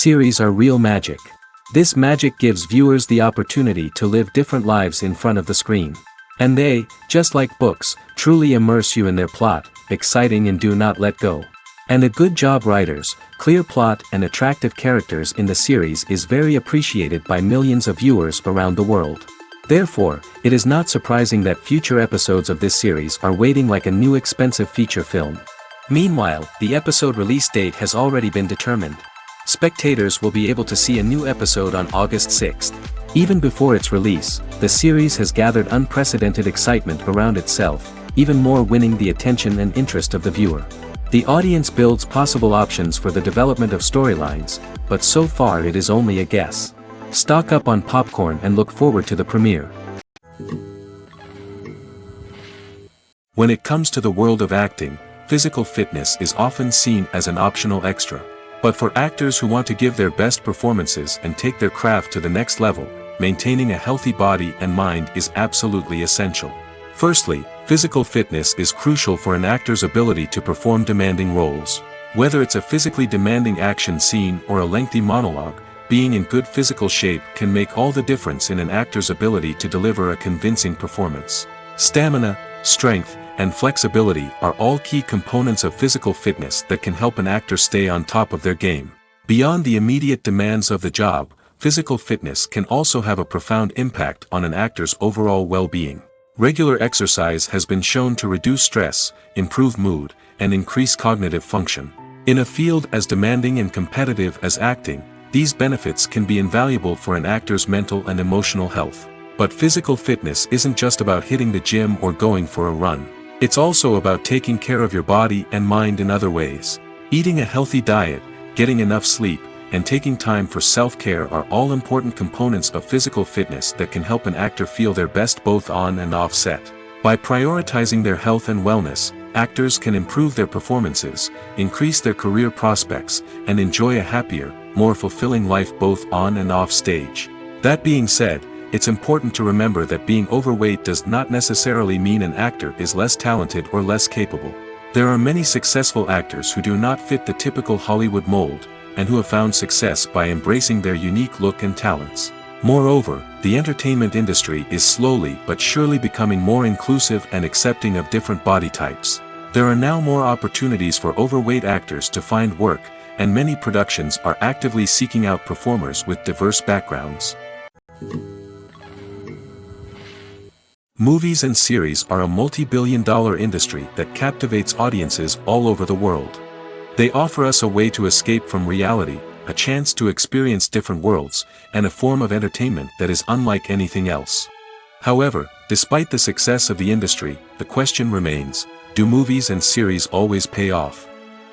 Series are real magic. This magic gives viewers the opportunity to live different lives in front of the screen. And they, just like books, truly immerse you in their plot, exciting and do not let go. And a good job writers, clear plot and attractive characters in the series is very appreciated by millions of viewers around the world. Therefore, it is not surprising that future episodes of this series are waiting like a new expensive feature film. Meanwhile, the episode release date has already been determined. Spectators will be able to see a new episode on August 6th. Even before its release, the series has gathered unprecedented excitement around itself, even more winning the attention and interest of the viewer. The audience builds possible options for the development of storylines, but so far it is only a guess. Stock up on popcorn and look forward to the premiere. When it comes to the world of acting, physical fitness is often seen as an optional extra. But for actors who want to give their best performances and take their craft to the next level, maintaining a healthy body and mind is absolutely essential. Firstly, physical fitness is crucial for an actor's ability to perform demanding roles. Whether it's a physically demanding action scene or a lengthy monologue, being in good physical shape can make all the difference in an actor's ability to deliver a convincing performance. Stamina, strength, and flexibility are all key components of physical fitness that can help an actor stay on top of their game. Beyond the immediate demands of the job, physical fitness can also have a profound impact on an actor's overall well-being. Regular exercise has been shown to reduce stress, improve mood, and increase cognitive function. In a field as demanding and competitive as acting, these benefits can be invaluable for an actor's mental and emotional health. But physical fitness isn't just about hitting the gym or going for a run. It's also about taking care of your body and mind in other ways. Eating a healthy diet, getting enough sleep, and taking time for self-care are all important components of physical fitness that can help an actor feel their best both on and off set. By prioritizing their health and wellness, actors can improve their performances, increase their career prospects, and enjoy a happier, more fulfilling life both on and off stage. That being said, it's important to remember that being overweight does not necessarily mean an actor is less talented or less capable. There are many successful actors who do not fit the typical Hollywood mold, and who have found success by embracing their unique look and talents. Moreover, the entertainment industry is slowly but surely becoming more inclusive and accepting of different body types. There are now more opportunities for overweight actors to find work, and many productions are actively seeking out performers with diverse backgrounds. Movies and series are a multi-billion-dollar industry that captivates audiences all over the world. They offer us a way to escape from reality, a chance to experience different worlds, and a form of entertainment that is unlike anything else. However, despite the success of the industry, the question remains, do movies and series always pay off?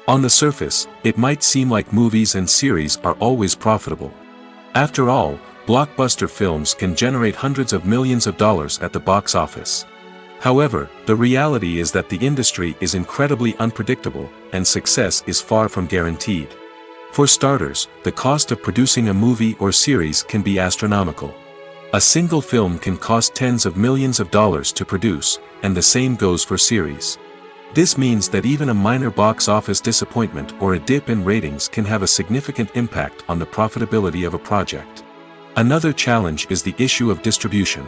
On the surface, it might seem like movies and series are always profitable. After all, blockbuster films can generate hundreds of millions of dollars at the box office. However, the reality is that the industry is incredibly unpredictable, and success is far from guaranteed. For starters, the cost of producing a movie or series can be astronomical. A single film can cost tens of millions of dollars to produce, and the same goes for series. This means that even a minor box office disappointment or a dip in ratings can have a significant impact on the profitability of a project. Another challenge is the issue of distribution.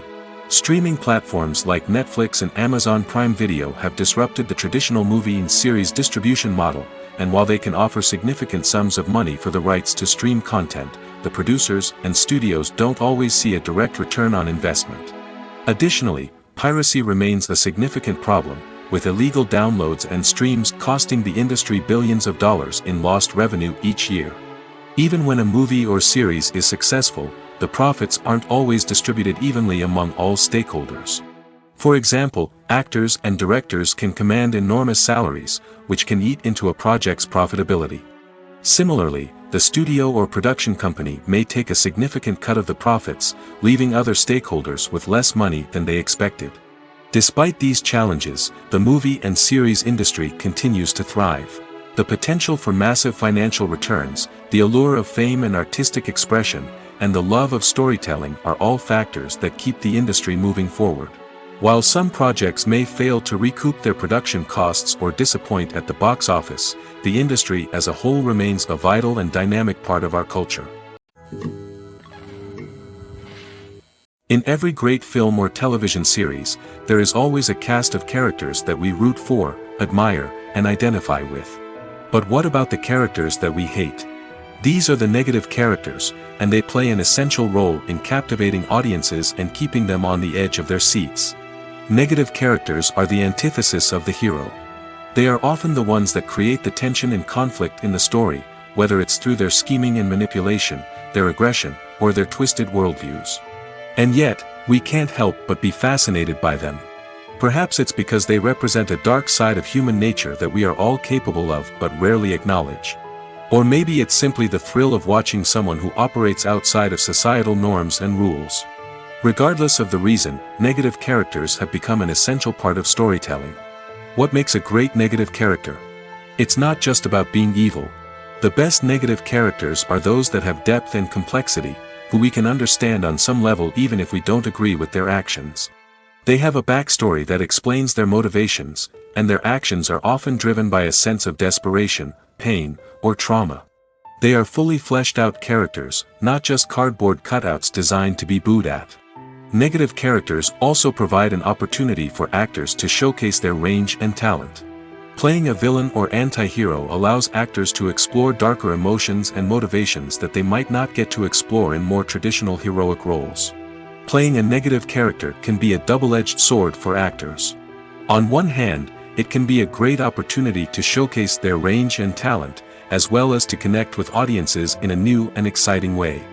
Streaming platforms like Netflix and Amazon Prime Video have disrupted the traditional movie and series distribution model, and while they can offer significant sums of money for the rights to stream content, the producers and studios don't always see a direct return on investment. Additionally, piracy remains a significant problem, with illegal downloads and streams costing the industry billions of dollars in lost revenue each year. Even when a movie or series is successful, the profits aren't always distributed evenly among all stakeholders. For example, actors and directors can command enormous salaries, which can eat into a project's profitability. Similarly, the studio or production company may take a significant cut of the profits, leaving other stakeholders with less money than they expected. Despite these challenges, the movie and series industry continues to thrive. The potential for massive financial returns, the allure of fame and artistic expression, and the love of storytelling are all factors that keep the industry moving forward. While some projects may fail to recoup their production costs or disappoint at the box office, the industry as a whole remains a vital and dynamic part of our culture. In every great film or television series, there is always a cast of characters that we root for, admire, and identify with. But what about the characters that we hate? These are the negative characters, and they play an essential role in captivating audiences and keeping them on the edge of their seats. Negative characters are the antithesis of the hero. They are often the ones that create the tension and conflict in the story, whether it's through their scheming and manipulation, their aggression, or their twisted worldviews. And yet, we can't help but be fascinated by them. Perhaps it's because they represent a dark side of human nature that we are all capable of but rarely acknowledge. Or maybe it's simply the thrill of watching someone who operates outside of societal norms and rules. Regardless of the reason, negative characters have become an essential part of storytelling. What makes a great negative character? It's not just about being evil. The best negative characters are those that have depth and complexity, who we can understand on some level even if we don't agree with their actions. They have a backstory that explains their motivations, and their actions are often driven by a sense of desperation, pain, or trauma. They are fully fleshed out characters, not just cardboard cutouts designed to be booed at. Negative characters also provide an opportunity for actors to showcase their range and talent. Playing a villain or anti-hero allows actors to explore darker emotions and motivations that they might not get to explore in more traditional heroic roles. Playing a negative character can be a double-edged sword for actors. On one hand, it can be a great opportunity to showcase their range and talent, as well as to connect with audiences in a new and exciting way.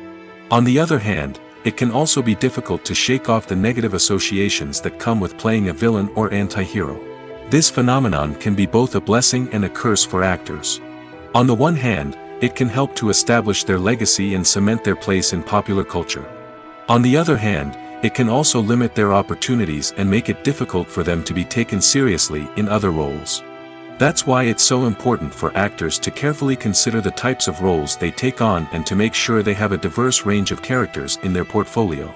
On the other hand, it can also be difficult to shake off the negative associations that come with playing a villain or anti-hero. This phenomenon can be both a blessing and a curse for actors. On the one hand, it can help to establish their legacy and cement their place in popular culture. On the other hand, it can also limit their opportunities and make it difficult for them to be taken seriously in other roles. That's why it's so important for actors to carefully consider the types of roles they take on and to make sure they have a diverse range of characters in their portfolio.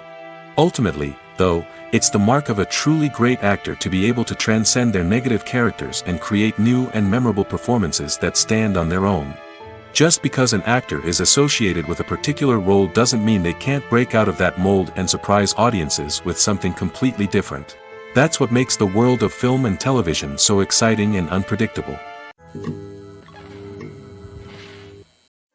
Ultimately, though, it's the mark of a truly great actor to be able to transcend their negative characters and create new and memorable performances that stand on their own. Just because an actor is associated with a particular role doesn't mean they can't break out of that mold and surprise audiences with something completely different. That's what makes the world of film and television so exciting and unpredictable.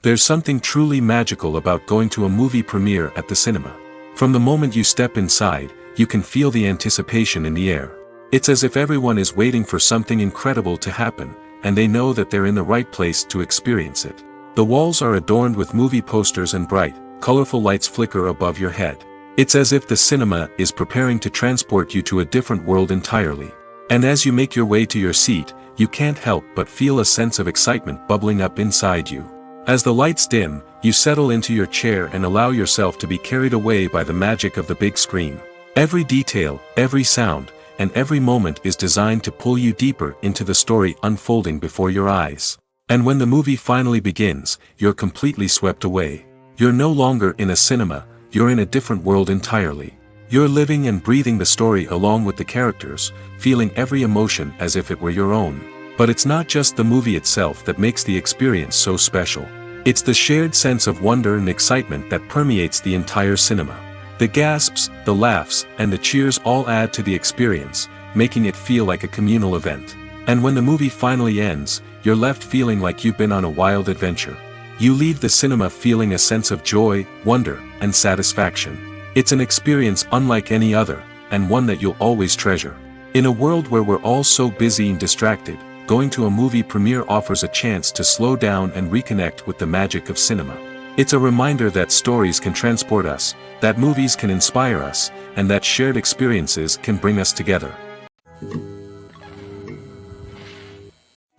There's something truly magical about going to a movie premiere at the cinema. From the moment you step inside, you can feel the anticipation in the air. It's as if everyone is waiting for something incredible to happen, and they know that they're in the right place to experience it. The walls are adorned with movie posters and bright, colorful lights flicker above your head. It's as if the cinema is preparing to transport you to a different world entirely. And as you make your way to your seat, you can't help but feel a sense of excitement bubbling up inside you. As the lights dim, you settle into your chair and allow yourself to be carried away by the magic of the big screen. Every detail, every sound, and every moment is designed to pull you deeper into the story unfolding before your eyes. And when the movie finally begins, you're completely swept away. You're no longer in a cinema, you're in a different world entirely. You're living and breathing the story along with the characters, feeling every emotion as if it were your own. But it's not just the movie itself that makes the experience so special. It's the shared sense of wonder and excitement that permeates the entire cinema. The gasps, the laughs, and the cheers all add to the experience, making it feel like a communal event. And when the movie finally ends, you're left feeling like you've been on a wild adventure. You leave the cinema feeling a sense of joy, wonder, and satisfaction. It's an experience unlike any other, and one that you'll always treasure. In a world where we're all so busy and distracted, going to a movie premiere offers a chance to slow down and reconnect with the magic of cinema. It's a reminder that stories can transport us, that movies can inspire us, and that shared experiences can bring us together.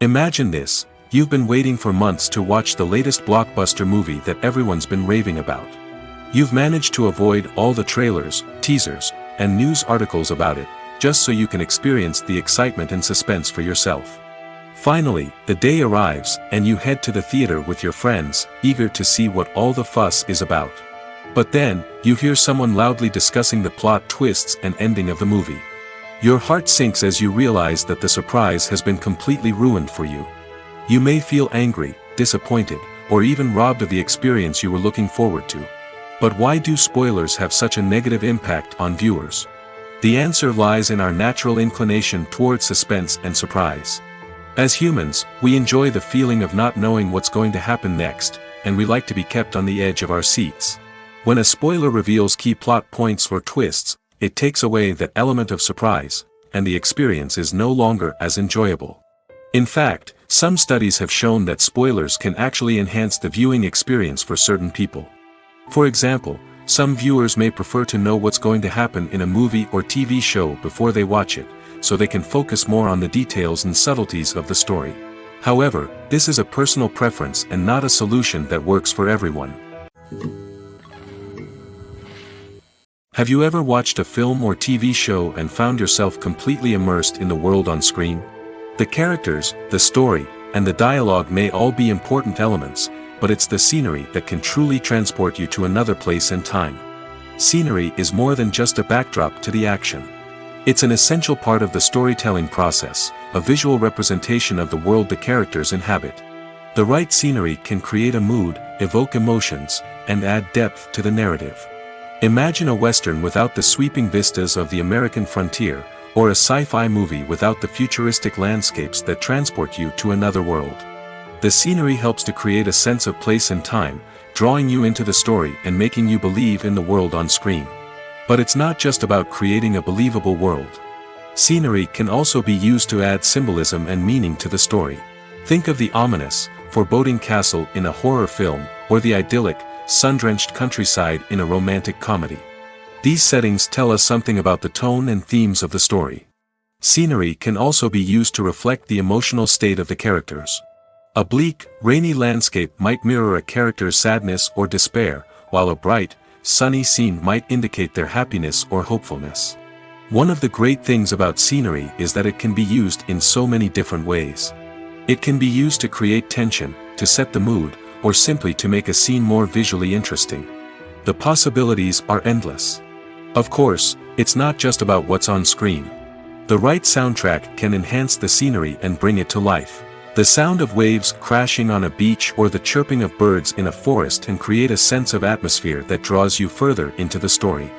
Imagine this. You've been waiting for months to watch the latest blockbuster movie that everyone's been raving about. You've managed to avoid all the trailers, teasers, and news articles about it, just so you can experience the excitement and suspense for yourself. Finally, the day arrives, and you head to the theater with your friends, eager to see what all the fuss is about. But then, you hear someone loudly discussing the plot twists and ending of the movie. Your heart sinks as you realize that the surprise has been completely ruined for you. You may feel angry, disappointed, or even robbed of the experience you were looking forward to. But why do spoilers have such a negative impact on viewers? The answer lies in our natural inclination toward suspense and surprise. As humans, we enjoy the feeling of not knowing what's going to happen next, and we like to be kept on the edge of our seats. When a spoiler reveals key plot points or twists, it takes away that element of surprise, and the experience is no longer as enjoyable. In fact, some studies have shown that spoilers can actually enhance the viewing experience for certain people. For example, some viewers may prefer to know what's going to happen in a movie or TV show before they watch it, so they can focus more on the details and subtleties of the story. However, this is a personal preference and not a solution that works for everyone. Have you ever watched a film or TV show and found yourself completely immersed in the world on screen? The characters, the story, and the dialogue may all be important elements, but it's the scenery that can truly transport you to another place and time. Scenery is more than just a backdrop to the action. It's an essential part of the storytelling process, a visual representation of the world the characters inhabit. The right scenery can create a mood, evoke emotions, and add depth to the narrative. Imagine a Western without the sweeping vistas of the American frontier, or a sci-fi movie without the futuristic landscapes that transport you to another world. The scenery helps to create a sense of place and time, drawing you into the story and making you believe in the world on screen. But it's not just about creating a believable world. Scenery can also be used to add symbolism and meaning to the story. Think of the ominous, foreboding castle in a horror film, or the idyllic, sun-drenched countryside in a romantic comedy. These settings tell us something about the tone and themes of the story. Scenery can also be used to reflect the emotional state of the characters. A bleak, rainy landscape might mirror a character's sadness or despair, while a bright, sunny scene might indicate their happiness or hopefulness. One of the great things about scenery is that it can be used in so many different ways. It can be used to create tension, to set the mood, or simply to make a scene more visually interesting. The possibilities are endless. Of course, it's not just about what's on screen. The right soundtrack can enhance the scenery and bring it to life. The sound of waves crashing on a beach or the chirping of birds in a forest can create a sense of atmosphere that draws you further into the story.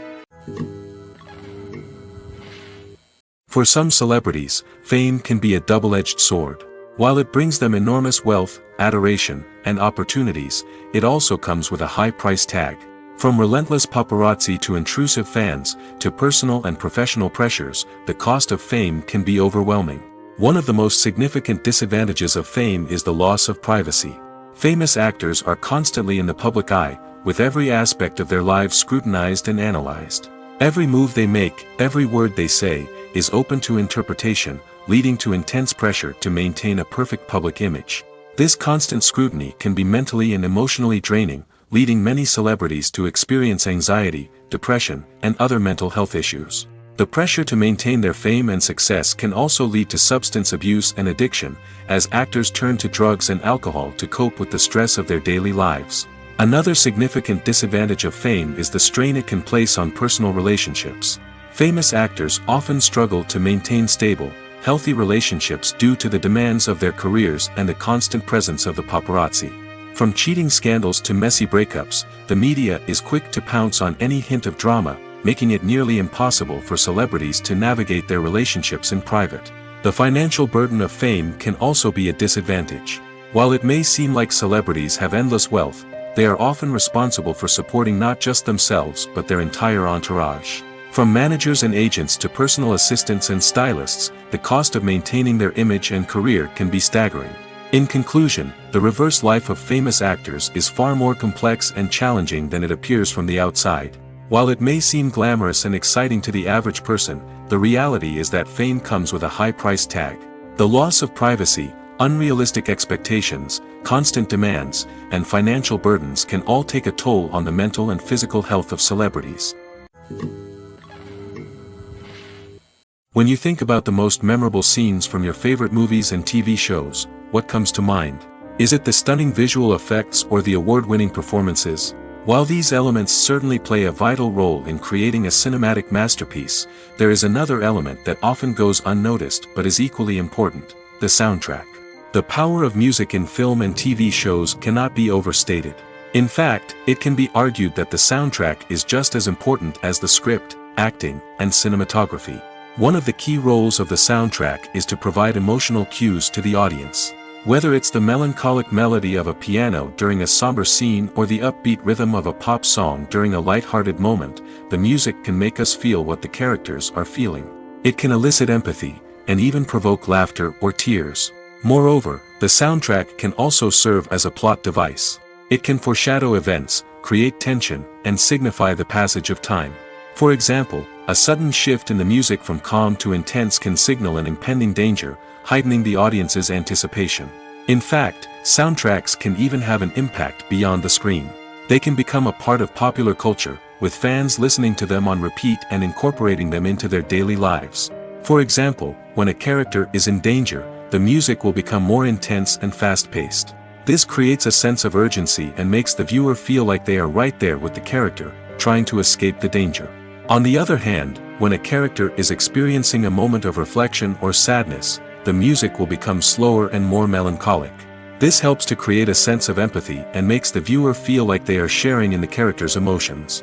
For some celebrities, fame can be a double-edged sword. While it brings them enormous wealth, adoration, and opportunities, it also comes with a high price tag. From relentless paparazzi to intrusive fans, to personal and professional pressures, the cost of fame can be overwhelming. One of the most significant disadvantages of fame is the loss of privacy. Famous actors are constantly in the public eye, with every aspect of their lives scrutinized and analyzed. Every move they make, every word they say, is open to interpretation, leading to intense pressure to maintain a perfect public image. This constant scrutiny can be mentally and emotionally draining, leading many celebrities to experience anxiety, depression, and other mental health issues. The pressure to maintain their fame and success can also lead to substance abuse and addiction, as actors turn to drugs and alcohol to cope with the stress of their daily lives. Another significant disadvantage of fame is the strain it can place on personal relationships. Famous actors often struggle to maintain stable, healthy relationships due to the demands of their careers and the constant presence of the paparazzi. From cheating scandals to messy breakups, the media is quick to pounce on any hint of drama, making it nearly impossible for celebrities to navigate their relationships in private. The financial burden of fame can also be a disadvantage. While it may seem like celebrities have endless wealth, they are often responsible for supporting not just themselves but their entire entourage. From managers and agents to personal assistants and stylists, the cost of maintaining their image and career can be staggering. In conclusion, the reverse life of famous actors is far more complex and challenging than it appears from the outside. While it may seem glamorous and exciting to the average person, the reality is that fame comes with a high price tag. The loss of privacy, unrealistic expectations, constant demands, and financial burdens can all take a toll on the mental and physical health of celebrities. When you think about the most memorable scenes from your favorite movies and TV shows, what comes to mind? Is it the stunning visual effects or the award-winning performances? While these elements certainly play a vital role in creating a cinematic masterpiece, there is another element that often goes unnoticed but is equally important: the soundtrack. The power of music in film and TV shows cannot be overstated. In fact, it can be argued that the soundtrack is just as important as the script, acting, and cinematography. One of the key roles of the soundtrack is to provide emotional cues to the audience. Whether it's the melancholic melody of a piano during a somber scene or the upbeat rhythm of a pop song during a light-hearted moment, the music can make us feel what the characters are feeling. It can elicit empathy, and even provoke laughter or tears. Moreover, the soundtrack can also serve as a plot device. It can foreshadow events, create tension, and signify the passage of time. For example, a sudden shift in the music from calm to intense can signal an impending danger, heightening the audience's anticipation. In fact, soundtracks can even have an impact beyond the screen. They can become a part of popular culture, with fans listening to them on repeat and incorporating them into their daily lives. For example, when a character is in danger, the music will become more intense and fast-paced. This creates a sense of urgency and makes the viewer feel like they are right there with the character, trying to escape the danger. On the other hand, when a character is experiencing a moment of reflection or sadness, the music will become slower and more melancholic. This helps to create a sense of empathy and makes the viewer feel like they are sharing in the character's emotions.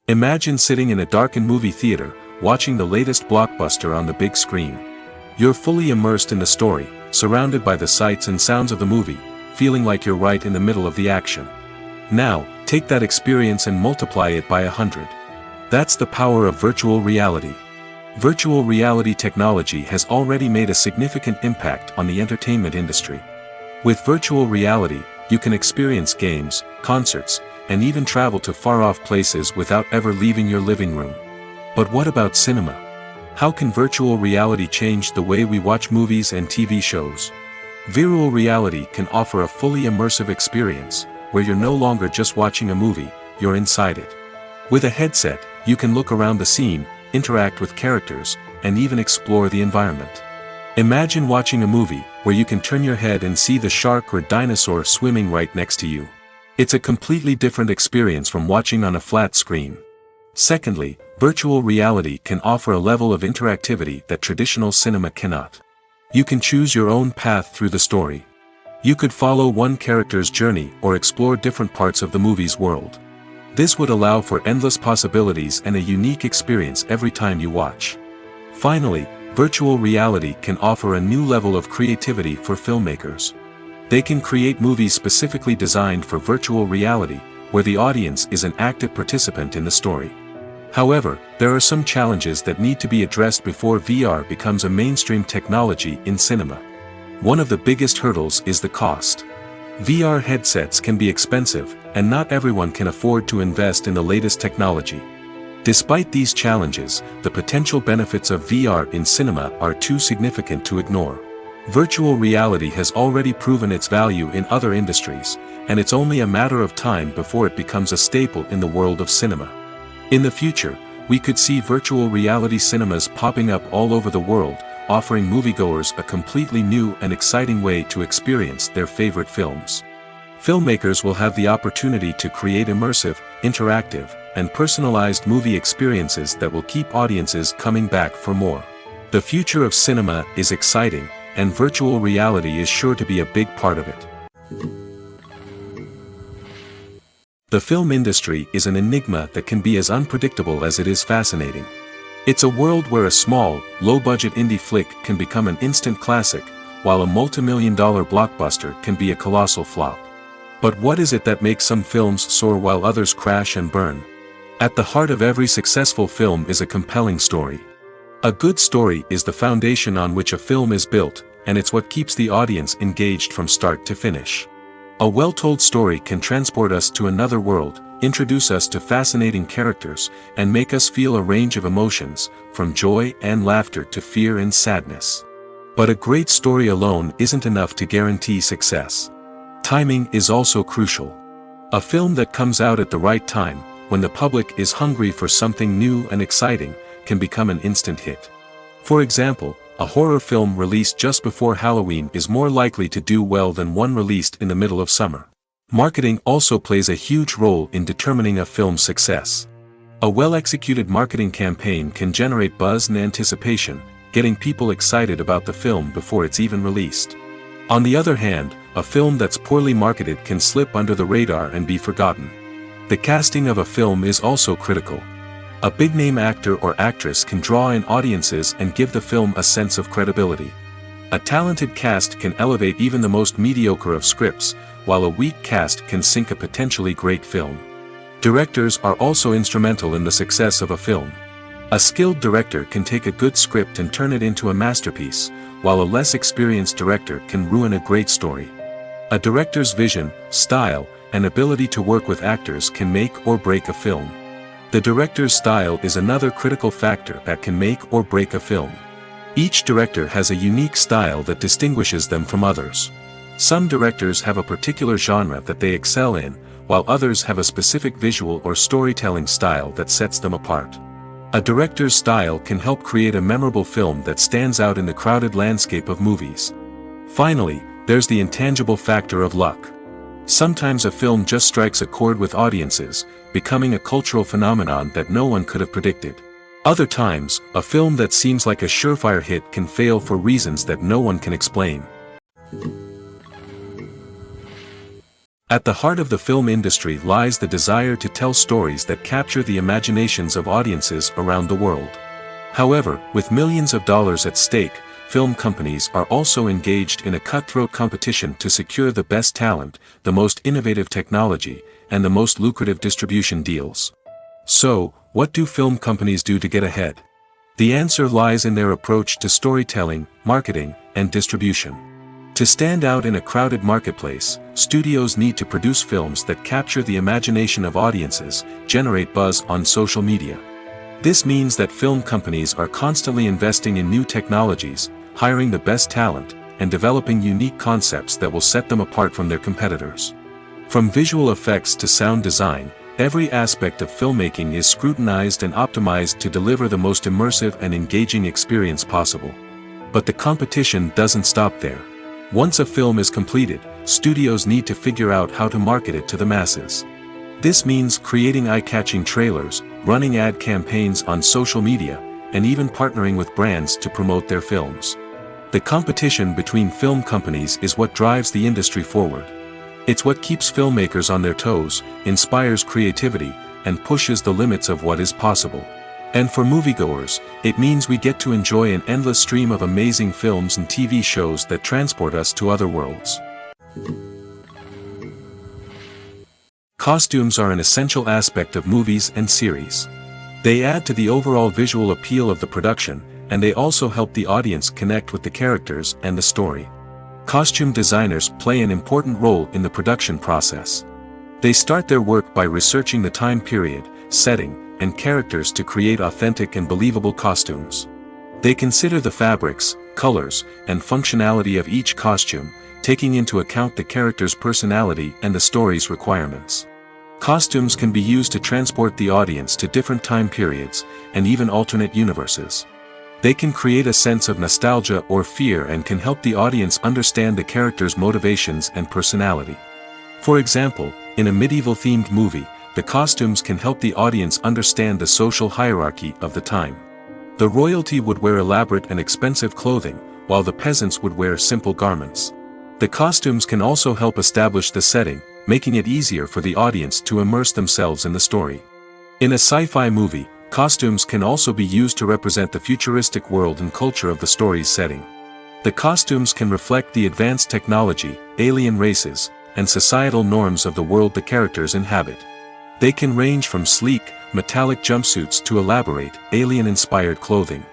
Imagine sitting in a darkened movie theater, watching the latest blockbuster on the big screen. You're fully immersed in the story, surrounded by the sights and sounds of the movie, feeling like you're right in the middle of the action. Now, take that experience and multiply it by 100. That's the power of virtual reality. Virtual reality technology has already made a significant impact on the entertainment industry. With virtual reality, you can experience games, concerts, and even travel to far-off places without ever leaving your living room. But what about cinema? How can virtual reality change the way we watch movies and TV shows? Virtual reality can offer a fully immersive experience, where you're no longer just watching a movie, you're inside it. With a headset, you can look around the scene, interact with characters, and even explore the environment. Imagine watching a movie where you can turn your head and see the shark or dinosaur swimming right next to you. It's a completely different experience from watching on a flat screen. Secondly, virtual reality can offer a level of interactivity that traditional cinema cannot. You can choose your own path through the story. You could follow one character's journey or explore different parts of the movie's world. This would allow for endless possibilities and a unique experience every time you watch. Finally, virtual reality can offer a new level of creativity for filmmakers. They can create movies specifically designed for virtual reality, where the audience is an active participant in the story. However, there are some challenges that need to be addressed before VR becomes a mainstream technology in cinema. One of the biggest hurdles is the cost. VR headsets can be expensive, and not everyone can afford to invest in the latest technology. Despite these challenges, the potential benefits of VR in cinema are too significant to ignore. Virtual reality has already proven its value in other industries, and it's only a matter of time before it becomes a staple in the world of cinema. In the future, we could see virtual reality cinemas popping up all over the world, offering moviegoers a completely new and exciting way to experience their favorite films. Filmmakers will have the opportunity to create immersive, interactive, and personalized movie experiences that will keep audiences coming back for more. The future of cinema is exciting, and virtual reality is sure to be a big part of it. The film industry is an enigma that can be as unpredictable as it is fascinating. It's a world where a small, low-budget indie flick can become an instant classic, while a multi-million-dollar blockbuster can be a colossal flop. But what is it that makes some films soar while others crash and burn? At the heart of every successful film is a compelling story. A good story is the foundation on which a film is built, and it's what keeps the audience engaged from start to finish. A well-told story can transport us to another world, introduce us to fascinating characters, and make us feel a range of emotions, from joy and laughter to fear and sadness. But a great story alone isn't enough to guarantee success. Timing is also crucial. A film that comes out at the right time, when the public is hungry for something new and exciting, can become an instant hit. For example, A horror film released just before Halloween is more likely to do well than one released in the middle of summer. Marketing also plays a huge role in determining a film's success. A well-executed marketing campaign can generate buzz and anticipation, getting people excited about the film before it's even released. On the other hand, a film that's poorly marketed can slip under the radar and be forgotten. The casting of a film is also critical. A big-name actor or actress can draw in audiences and give the film a sense of credibility. A talented cast can elevate even the most mediocre of scripts, while a weak cast can sink a potentially great film. Directors are also instrumental in the success of a film. A skilled director can take a good script and turn it into a masterpiece, while a less experienced director can ruin a great story. A director's vision, style, and ability to work with actors can make or break a film. The director's style is another critical factor that can make or break a film. Each director has a unique style that distinguishes them from others. Some directors have a particular genre that they excel in, while others have a specific visual or storytelling style that sets them apart. A director's style can help create a memorable film that stands out in the crowded landscape of movies. Finally, there's the intangible factor of luck. Sometimes a film just strikes a chord with audiences, becoming a cultural phenomenon that no one could have predicted. Other times, a film that seems like a surefire hit can fail for reasons that no one can explain. At the heart of the film industry lies the desire to tell stories that capture the imaginations of audiences around the world. However, with millions of dollars at stake, film companies are also engaged in a cutthroat competition to secure the best talent, the most innovative technology, and the most lucrative distribution deals. So, what do film companies do to get ahead? The answer lies in their approach to storytelling, marketing, and distribution. To stand out in a crowded marketplace, studios need to produce films that capture the imagination of audiences, generate buzz on social media. This means that film companies are constantly investing in new technologies, hiring the best talent, and developing unique concepts that will set them apart from their competitors. From visual effects to sound design, every aspect of filmmaking is scrutinized and optimized to deliver the most immersive and engaging experience possible. But the competition doesn't stop there. Once a film is completed, studios need to figure out how to market it to the masses. This means creating eye-catching trailers, running ad campaigns on social media, and even partnering with brands to promote their films. The competition between film companies is what drives the industry forward. It's what keeps filmmakers on their toes, inspires creativity, and pushes the limits of what is possible. And for moviegoers, it means we get to enjoy an endless stream of amazing films and TV shows that transport us to other worlds. Costumes are an essential aspect of movies and series. They add to the overall visual appeal of the production, and they also help the audience connect with the characters and the story. Costume designers play an important role in the production process. They start their work by researching the time period, setting, and characters to create authentic and believable costumes. They consider the fabrics, colors, and functionality of each costume, taking into account the character's personality and the story's requirements. Costumes can be used to transport the audience to different time periods, and even alternate universes. They can create a sense of nostalgia or fear and can help the audience understand the character's motivations and personality. For example, in a medieval-themed movie, the costumes can help the audience understand the social hierarchy of the time. The royalty would wear elaborate and expensive clothing, while the peasants would wear simple garments. The costumes can also help establish the setting, making it easier for the audience to immerse themselves in the story. In a sci-fi movie, costumes can also be used to represent the futuristic world and culture of the story's setting. The costumes can reflect the advanced technology, alien races, and societal norms of the world the characters inhabit. They can range from sleek, metallic jumpsuits to elaborate, alien-inspired clothing.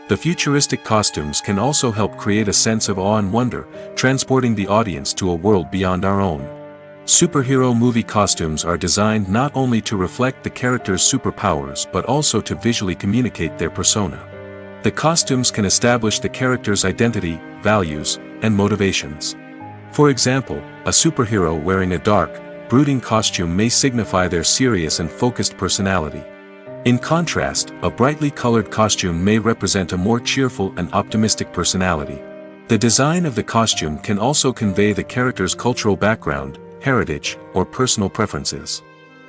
The futuristic costumes can also help create a sense of awe and wonder, transporting the audience to a world beyond our own. Superhero movie costumes are designed not only to reflect the character's superpowers but also to visually communicate their persona. The costumes can establish the character's identity, values, and motivations. For example, a superhero wearing a dark, brooding costume may signify their serious and focused personality. In contrast, a brightly colored costume may represent a more cheerful and optimistic personality. The design of the costume can also convey the character's cultural background, heritage, or personal preferences.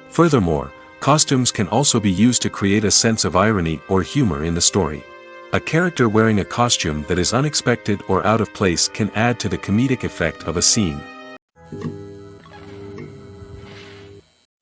Furthermore, costumes can also be used to create a sense of irony or humor in the story. A character wearing a costume that is unexpected or out of place can add to the comedic effect of a scene.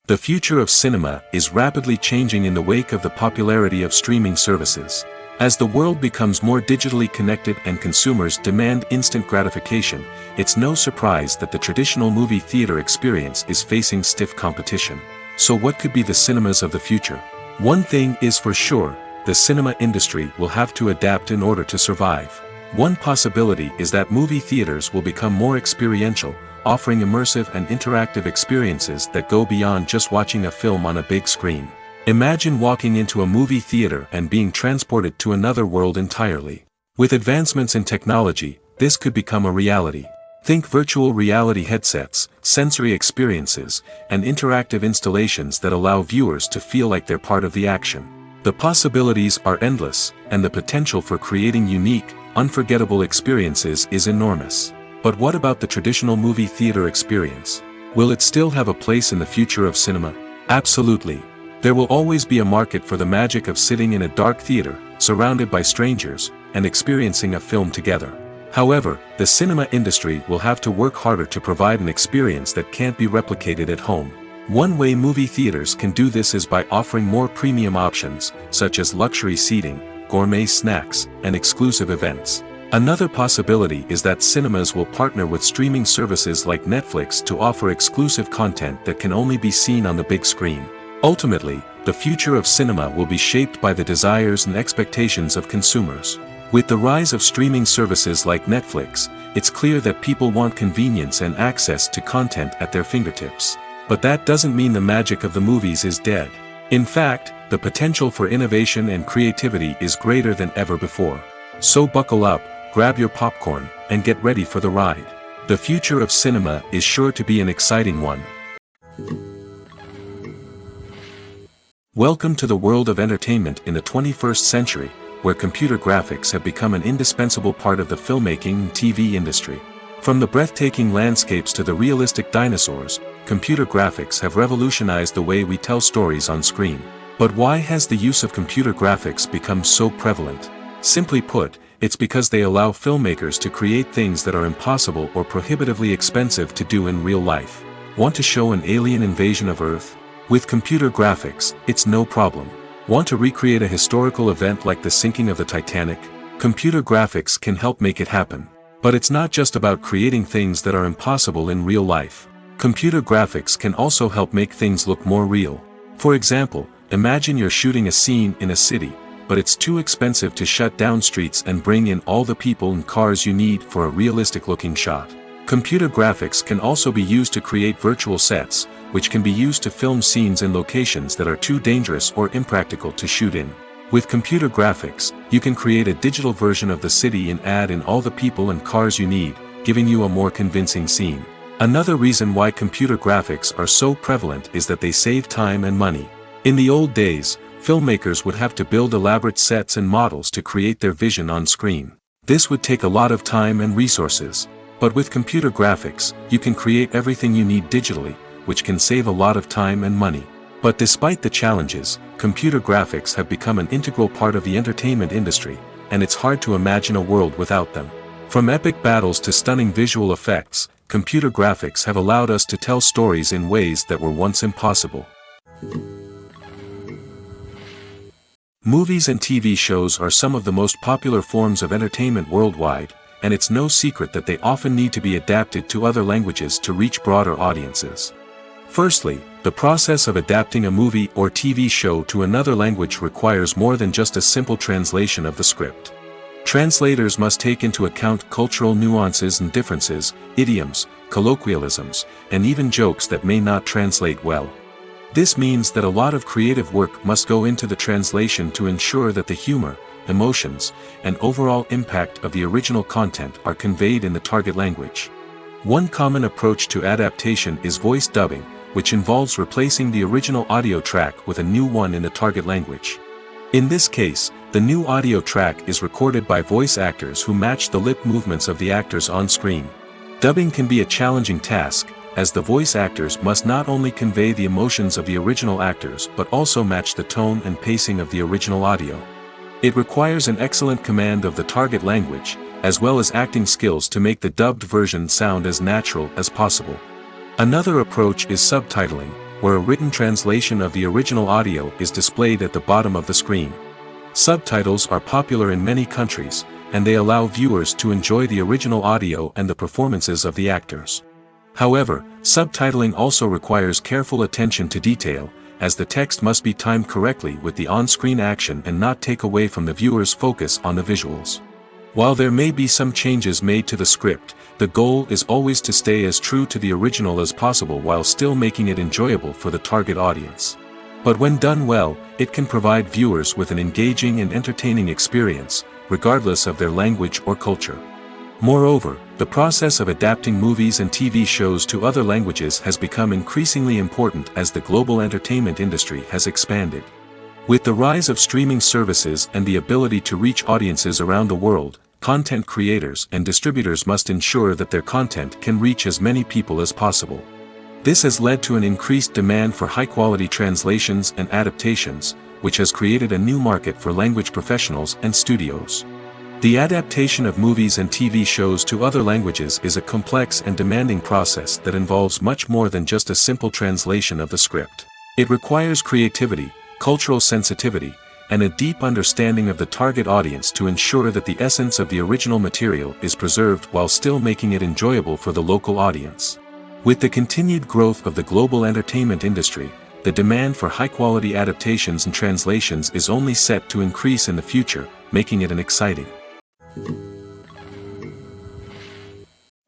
The future of cinema is rapidly changing in the wake of the popularity of streaming services. As the world becomes more digitally connected and consumers demand instant gratification, it's no surprise that the traditional movie theater experience is facing stiff competition. So what could be the cinemas of the future? One thing is for sure, the cinema industry will have to adapt in order to survive. One possibility is that movie theaters will become more experiential, offering immersive and interactive experiences that go beyond just watching a film on a big screen. Imagine walking into a movie theater and being transported to another world entirely. With advancements in technology, this could become a reality. Think virtual reality headsets, sensory experiences, and interactive installations that allow viewers to feel like they're part of the action. The possibilities are endless, and the potential for creating unique, unforgettable experiences is enormous. But what about the traditional movie theater experience? Will it still have a place in the future of cinema? Absolutely. There will always be a market for the magic of sitting in a dark theater, surrounded by strangers, and experiencing a film together. However, the cinema industry will have to work harder to provide an experience that can't be replicated at home. One way movie theaters can do this is by offering more premium options, such as luxury seating, gourmet snacks, and exclusive events. Another possibility is that cinemas will partner with streaming services like Netflix to offer exclusive content that can only be seen on the big screen. Ultimately, the future of cinema will be shaped by the desires and expectations of consumers. With the rise of streaming services like Netflix, it's clear that people want convenience and access to content at their fingertips. But that doesn't mean the magic of the movies is dead. In fact, the potential for innovation and creativity is greater than ever before. So buckle up, grab your popcorn, and get ready for the ride. The future of cinema is sure to be an exciting one. Welcome to the world of entertainment in the 21st century, where computer graphics have become an indispensable part of the filmmaking and TV industry. From the breathtaking landscapes to the realistic dinosaurs, computer graphics have revolutionized the way we tell stories on screen. But why has the use of computer graphics become so prevalent? Simply put, it's because they allow filmmakers to create things that are impossible or prohibitively expensive to do in real life. Want to show an alien invasion of Earth? With computer graphics, it's no problem. Want to recreate a historical event like the sinking of the Titanic? Computer graphics can help make it happen. But it's not just about creating things that are impossible in real life. Computer graphics can also help make things look more real. For example, imagine you're shooting a scene in a city, but it's too expensive to shut down streets and bring in all the people and cars you need for a realistic-looking shot. Computer graphics can also be used to create virtual sets, which can be used to film scenes in locations that are too dangerous or impractical to shoot in. With computer graphics, you can create a digital version of the city and add in all the people and cars you need, giving you a more convincing scene. Another reason why computer graphics are so prevalent is that they save time and money. In the old days, filmmakers would have to build elaborate sets and models to create their vision on screen. This would take a lot of time and resources. But with computer graphics, you can create everything you need digitally, which can save a lot of time and money. But despite the challenges, computer graphics have become an integral part of the entertainment industry, and it's hard to imagine a world without them. From epic battles to stunning visual effects, computer graphics have allowed us to tell stories in ways that were once impossible. Movies and TV shows are some of the most popular forms of entertainment worldwide, and it's no secret that they often need to be adapted to other languages to reach broader audiences. Firstly, the process of adapting a movie or TV show to another language requires more than just a simple translation of the script. Translators must take into account cultural nuances and differences, idioms, colloquialisms, and even jokes that may not translate well. This means that a lot of creative work must go into the translation to ensure that the humor, emotions, and overall impact of the original content are conveyed in the target language. One common approach to adaptation is voice dubbing, which involves replacing the original audio track with a new one in the target language. In this case, the new audio track is recorded by voice actors who match the lip movements of the actors on screen. Dubbing can be a challenging task, as the voice actors must not only convey the emotions of the original actors but also match the tone and pacing of the original audio. It requires an excellent command of the target language, as well as acting skills to make the dubbed version sound as natural as possible. Another approach is subtitling, where a written translation of the original audio is displayed at the bottom of the screen. Subtitles are popular in many countries, and they allow viewers to enjoy the original audio and the performances of the actors. However, subtitling also requires careful attention to detail, as the text must be timed correctly with the on-screen action and not take away from the viewer's focus on the visuals. While there may be some changes made to the script, the goal is always to stay as true to the original as possible while still making it enjoyable for the target audience. But when done well, it can provide viewers with an engaging and entertaining experience, regardless of their language or culture. Moreover, the process of adapting movies and TV shows to other languages has become increasingly important as the global entertainment industry has expanded. With the rise of streaming services and the ability to reach audiences around the world, content creators and distributors must ensure that their content can reach as many people as possible. This has led to an increased demand for high-quality translations and adaptations, which has created a new market for language professionals and studios. The adaptation of movies and TV shows to other languages is a complex and demanding process that involves much more than just a simple translation of the script. It requires creativity, cultural sensitivity, and a deep understanding of the target audience to ensure that the essence of the original material is preserved while still making it enjoyable for the local audience. With the continued growth of the global entertainment industry, the demand for high-quality adaptations and translations is only set to increase in the future, making it an exciting.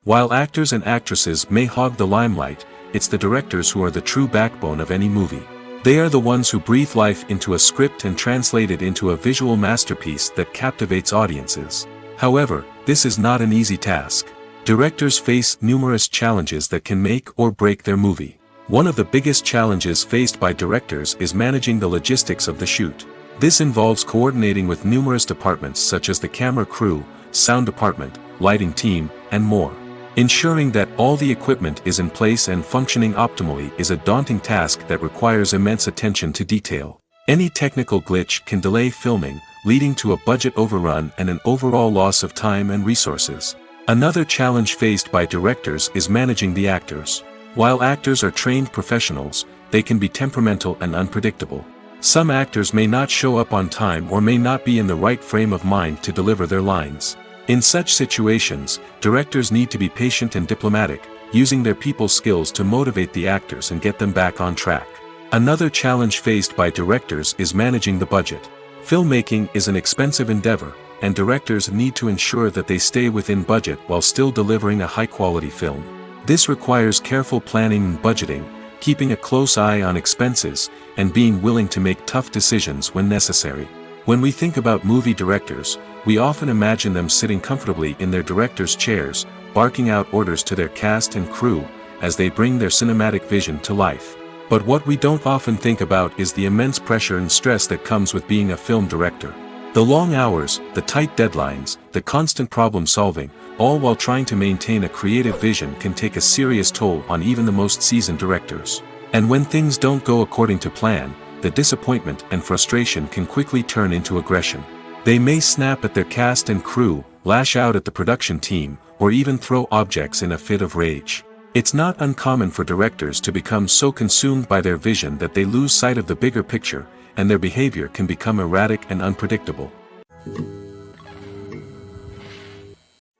While actors and actresses may hog the limelight, it's the directors who are the true backbone of any movie. They are the ones who breathe life into a script and translate it into a visual masterpiece that captivates audiences. However, this is not an easy task. Directors face numerous challenges that can make or break their movie. One of the biggest challenges faced by directors is managing the logistics of the shoot. This involves coordinating with numerous departments such as the camera crew, sound department, lighting team, and more. Ensuring that all the equipment is in place and functioning optimally is a daunting task that requires immense attention to detail. Any technical glitch can delay filming, leading to a budget overrun and an overall loss of time and resources. Another challenge faced by directors is managing the actors. While actors are trained professionals, they can be temperamental and unpredictable. Some actors may not show up on time or may not be in the right frame of mind to deliver their lines. In such situations, directors need to be patient and diplomatic, using their people skills to motivate the actors and get them back on track. Another challenge faced by directors is managing the budget. Filmmaking is an expensive endeavor, and directors need to ensure that they stay within budget while still delivering a high-quality film. This requires careful planning and budgeting, keeping a close eye on expenses, and being willing to make tough decisions when necessary. When we think about movie directors, we often imagine them sitting comfortably in their director's chairs, barking out orders to their cast and crew, as they bring their cinematic vision to life. But what we don't often think about is the immense pressure and stress that comes with being a film director. The long hours, the tight deadlines, the constant problem solving, all while trying to maintain a creative vision can take a serious toll on even the most seasoned directors. And when things don't go according to plan, the disappointment and frustration can quickly turn into aggression. They may snap at their cast and crew, lash out at the production team, or even throw objects in a fit of rage. It's not uncommon for directors to become so consumed by their vision that they lose sight of the bigger picture, and their behavior can become erratic and unpredictable.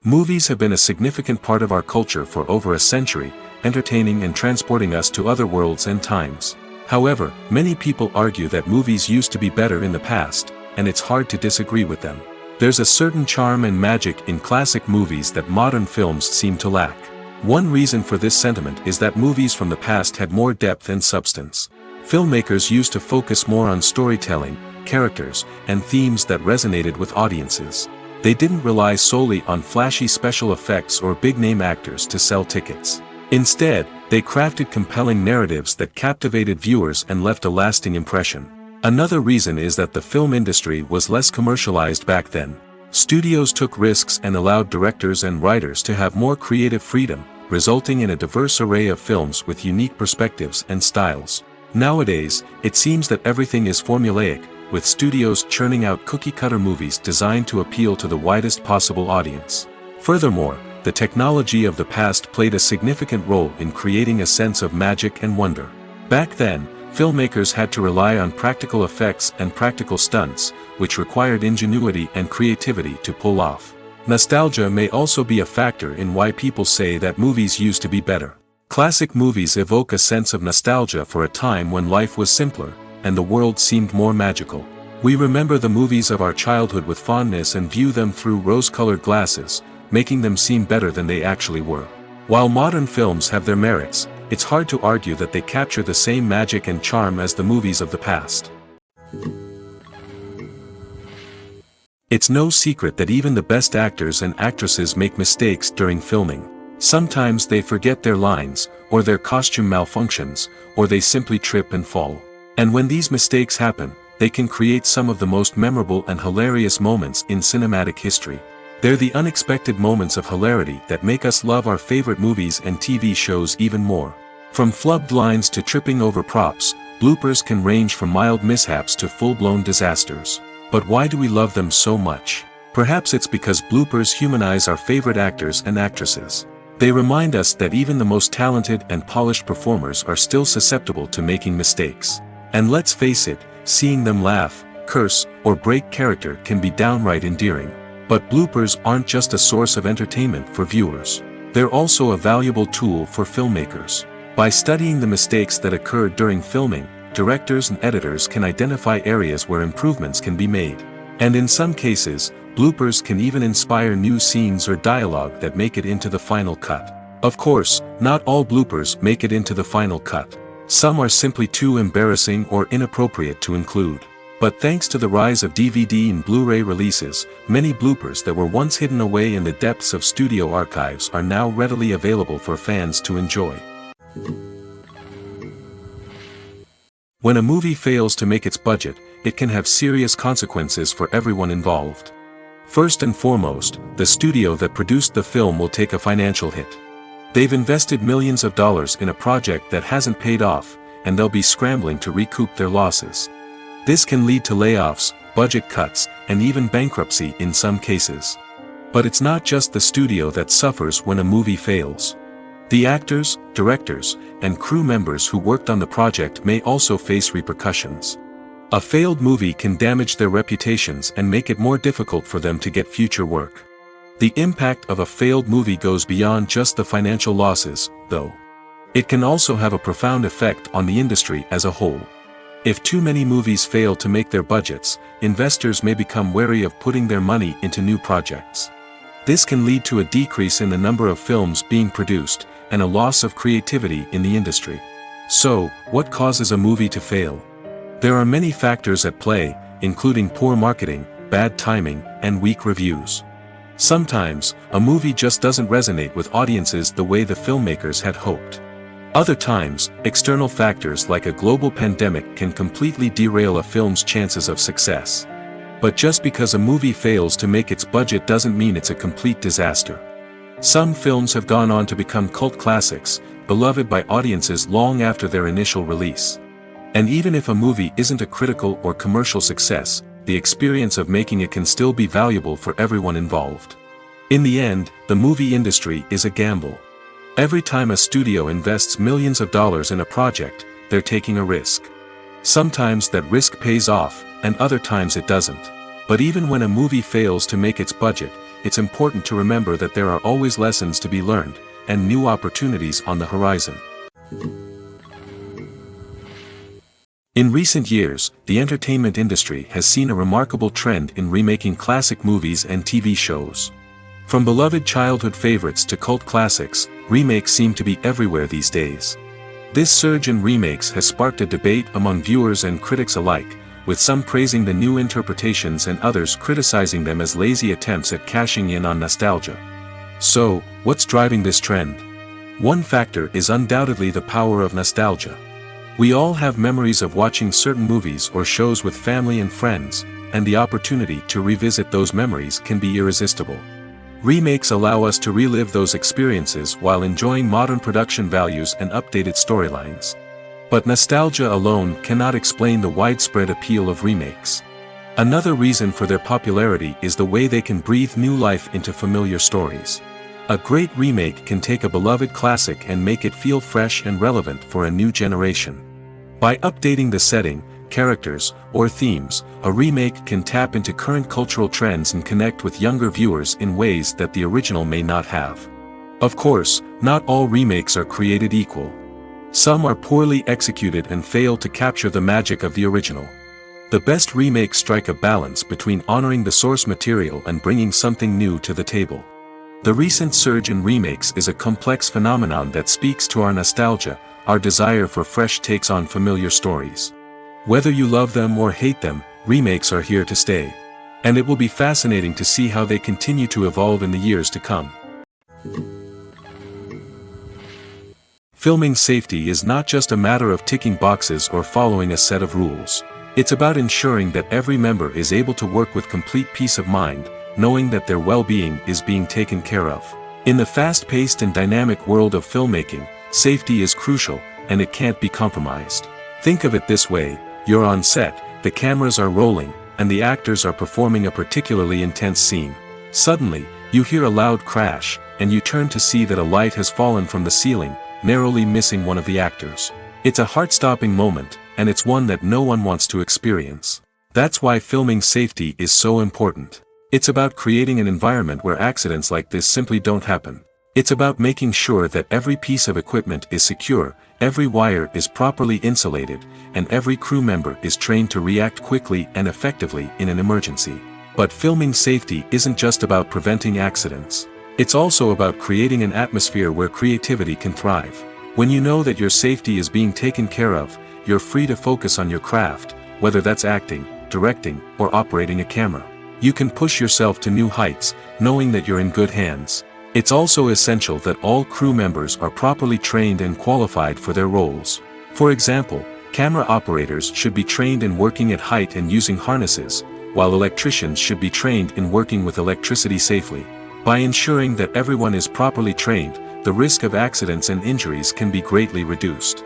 Movies have been a significant part of our culture for over a century, entertaining and transporting us to other worlds and times. However, many people argue that movies used to be better in the past, and it's hard to disagree with them. There's a certain charm and magic in classic movies that modern films seem to lack. One reason for this sentiment is that movies from the past had more depth and substance. Filmmakers used to focus more on storytelling, characters, and themes that resonated with audiences. They didn't rely solely on flashy special effects or big-name actors to sell tickets. Instead, They crafted compelling narratives that captivated viewers and left a lasting impression. Another reason is that the film industry was less commercialized back then. Studios took risks and allowed directors and writers to have more creative freedom, resulting in a diverse array of films with unique perspectives and styles. Nowadays, it seems that everything is formulaic, with studios churning out cookie-cutter movies designed to appeal to the widest possible audience. Furthermore, the technology of the past played a significant role in creating a sense of magic and wonder. Back then, filmmakers had to rely on practical effects and practical stunts, which required ingenuity and creativity to pull off. Nostalgia may also be a factor in why people say that movies used to be better. Classic movies evoke a sense of nostalgia for a time when life was simpler, and the world seemed more magical. We remember the movies of our childhood with fondness and view them through rose-colored glasses, making them seem better than they actually were. While modern films have their merits, it's hard to argue that they capture the same magic and charm as the movies of the past. It's no secret that even the best actors and actresses make mistakes during filming. Sometimes they forget their lines, or their costume malfunctions, or they simply trip and fall. And when these mistakes happen, they can create some of the most memorable and hilarious moments in cinematic history. They're the unexpected moments of hilarity that make us love our favorite movies and TV shows even more. From flubbed lines to tripping over props, bloopers can range from mild mishaps to full-blown disasters. But why do we love them so much? Perhaps it's because bloopers humanize our favorite actors and actresses. They remind us that even the most talented and polished performers are still susceptible to making mistakes. And let's face it, seeing them laugh, curse, or break character can be downright endearing. But bloopers aren't just a source of entertainment for viewers. They're also a valuable tool for filmmakers. By studying the mistakes that occurred during filming, directors and editors can identify areas where improvements can be made. And in some cases, bloopers can even inspire new scenes or dialogue that make it into the final cut. Of course, not all bloopers make it into the final cut. Some are simply too embarrassing or inappropriate to include. But thanks to the rise of DVD and Blu-ray releases, many bloopers that were once hidden away in the depths of studio archives are now readily available for fans to enjoy. When a movie fails to make its budget, it can have serious consequences for everyone involved. First and foremost, the studio that produced the film will take a financial hit. They've invested millions of dollars in a project that hasn't paid off, and they'll be scrambling to recoup their losses. This can lead to layoffs, budget cuts, and even bankruptcy in some cases. But it's not just the studio that suffers when a movie fails. The actors, directors, and crew members who worked on the project may also face repercussions. A failed movie can damage their reputations and make it more difficult for them to get future work. The impact of a failed movie goes beyond just the financial losses, though. It can also have a profound effect on the industry as a whole. If too many movies fail to make their budgets, investors may become wary of putting their money into new projects. This can lead to a decrease in the number of films being produced, and a loss of creativity in the industry. So, what causes a movie to fail? There are many factors at play, including poor marketing, bad timing, and weak reviews. Sometimes, a movie just doesn't resonate with audiences the way the filmmakers had hoped. Other times, external factors like a global pandemic can completely derail a film's chances of success. But just because a movie fails to make its budget doesn't mean it's a complete disaster. Some films have gone on to become cult classics, beloved by audiences long after their initial release. And even if a movie isn't a critical or commercial success, the experience of making it can still be valuable for everyone involved. In the end, the movie industry is a gamble. Every time a studio invests millions of dollars in a project, they're taking a risk. Sometimes that risk pays off, and other times it doesn't. But even when a movie fails to make its budget, it's important to remember that there are always lessons to be learned, and new opportunities on the horizon. In recent years, the entertainment industry has seen a remarkable trend in remaking classic movies and TV shows. From beloved childhood favorites to cult classics, remakes seem to be everywhere these days. This surge in remakes has sparked a debate among viewers and critics alike, with some praising the new interpretations and others criticizing them as lazy attempts at cashing in on nostalgia. So, what's driving this trend? One factor is undoubtedly the power of nostalgia. We all have memories of watching certain movies or shows with family and friends, and the opportunity to revisit those memories can be irresistible. Remakes allow us to relive those experiences while enjoying modern production values and updated storylines. But nostalgia alone cannot explain the widespread appeal of remakes. Another reason for their popularity is the way they can breathe new life into familiar stories. A great remake can take a beloved classic and make it feel fresh and relevant for a new generation. By updating the setting, characters, or themes, a remake can tap into current cultural trends and connect with younger viewers in ways that the original may not have. Of course, not all remakes are created equal. Some are poorly executed and fail to capture the magic of the original. The best remakes strike a balance between honoring the source material and bringing something new to the table. The recent surge in remakes is a complex phenomenon that speaks to our nostalgia, our desire for fresh takes on familiar stories. Whether you love them or hate them, remakes are here to stay. And it will be fascinating to see how they continue to evolve in the years to come. Filming safety is not just a matter of ticking boxes or following a set of rules. It's about ensuring that every member is able to work with complete peace of mind, knowing that their well-being is being taken care of. In the fast-paced and dynamic world of filmmaking, safety is crucial, and it can't be compromised. Think of it this way: you're on set, the cameras are rolling, and the actors are performing a particularly intense scene. Suddenly, you hear a loud crash, and you turn to see that a light has fallen from the ceiling, narrowly missing one of the actors. It's a heart-stopping moment, and it's one that no one wants to experience. That's why filming safety is so important. It's about creating an environment where accidents like this simply don't happen. It's about making sure that every piece of equipment is secure, every wire is properly insulated, and every crew member is trained to react quickly and effectively in an emergency. But filming safety isn't just about preventing accidents. It's also about creating an atmosphere where creativity can thrive. When you know that your safety is being taken care of, you're free to focus on your craft, whether that's acting, directing, or operating a camera. You can push yourself to new heights, knowing that you're in good hands. It's also essential that all crew members are properly trained and qualified for their roles. For example, camera operators should be trained in working at height and using harnesses, while electricians should be trained in working with electricity safely. By ensuring that everyone is properly trained, the risk of accidents and injuries can be greatly reduced.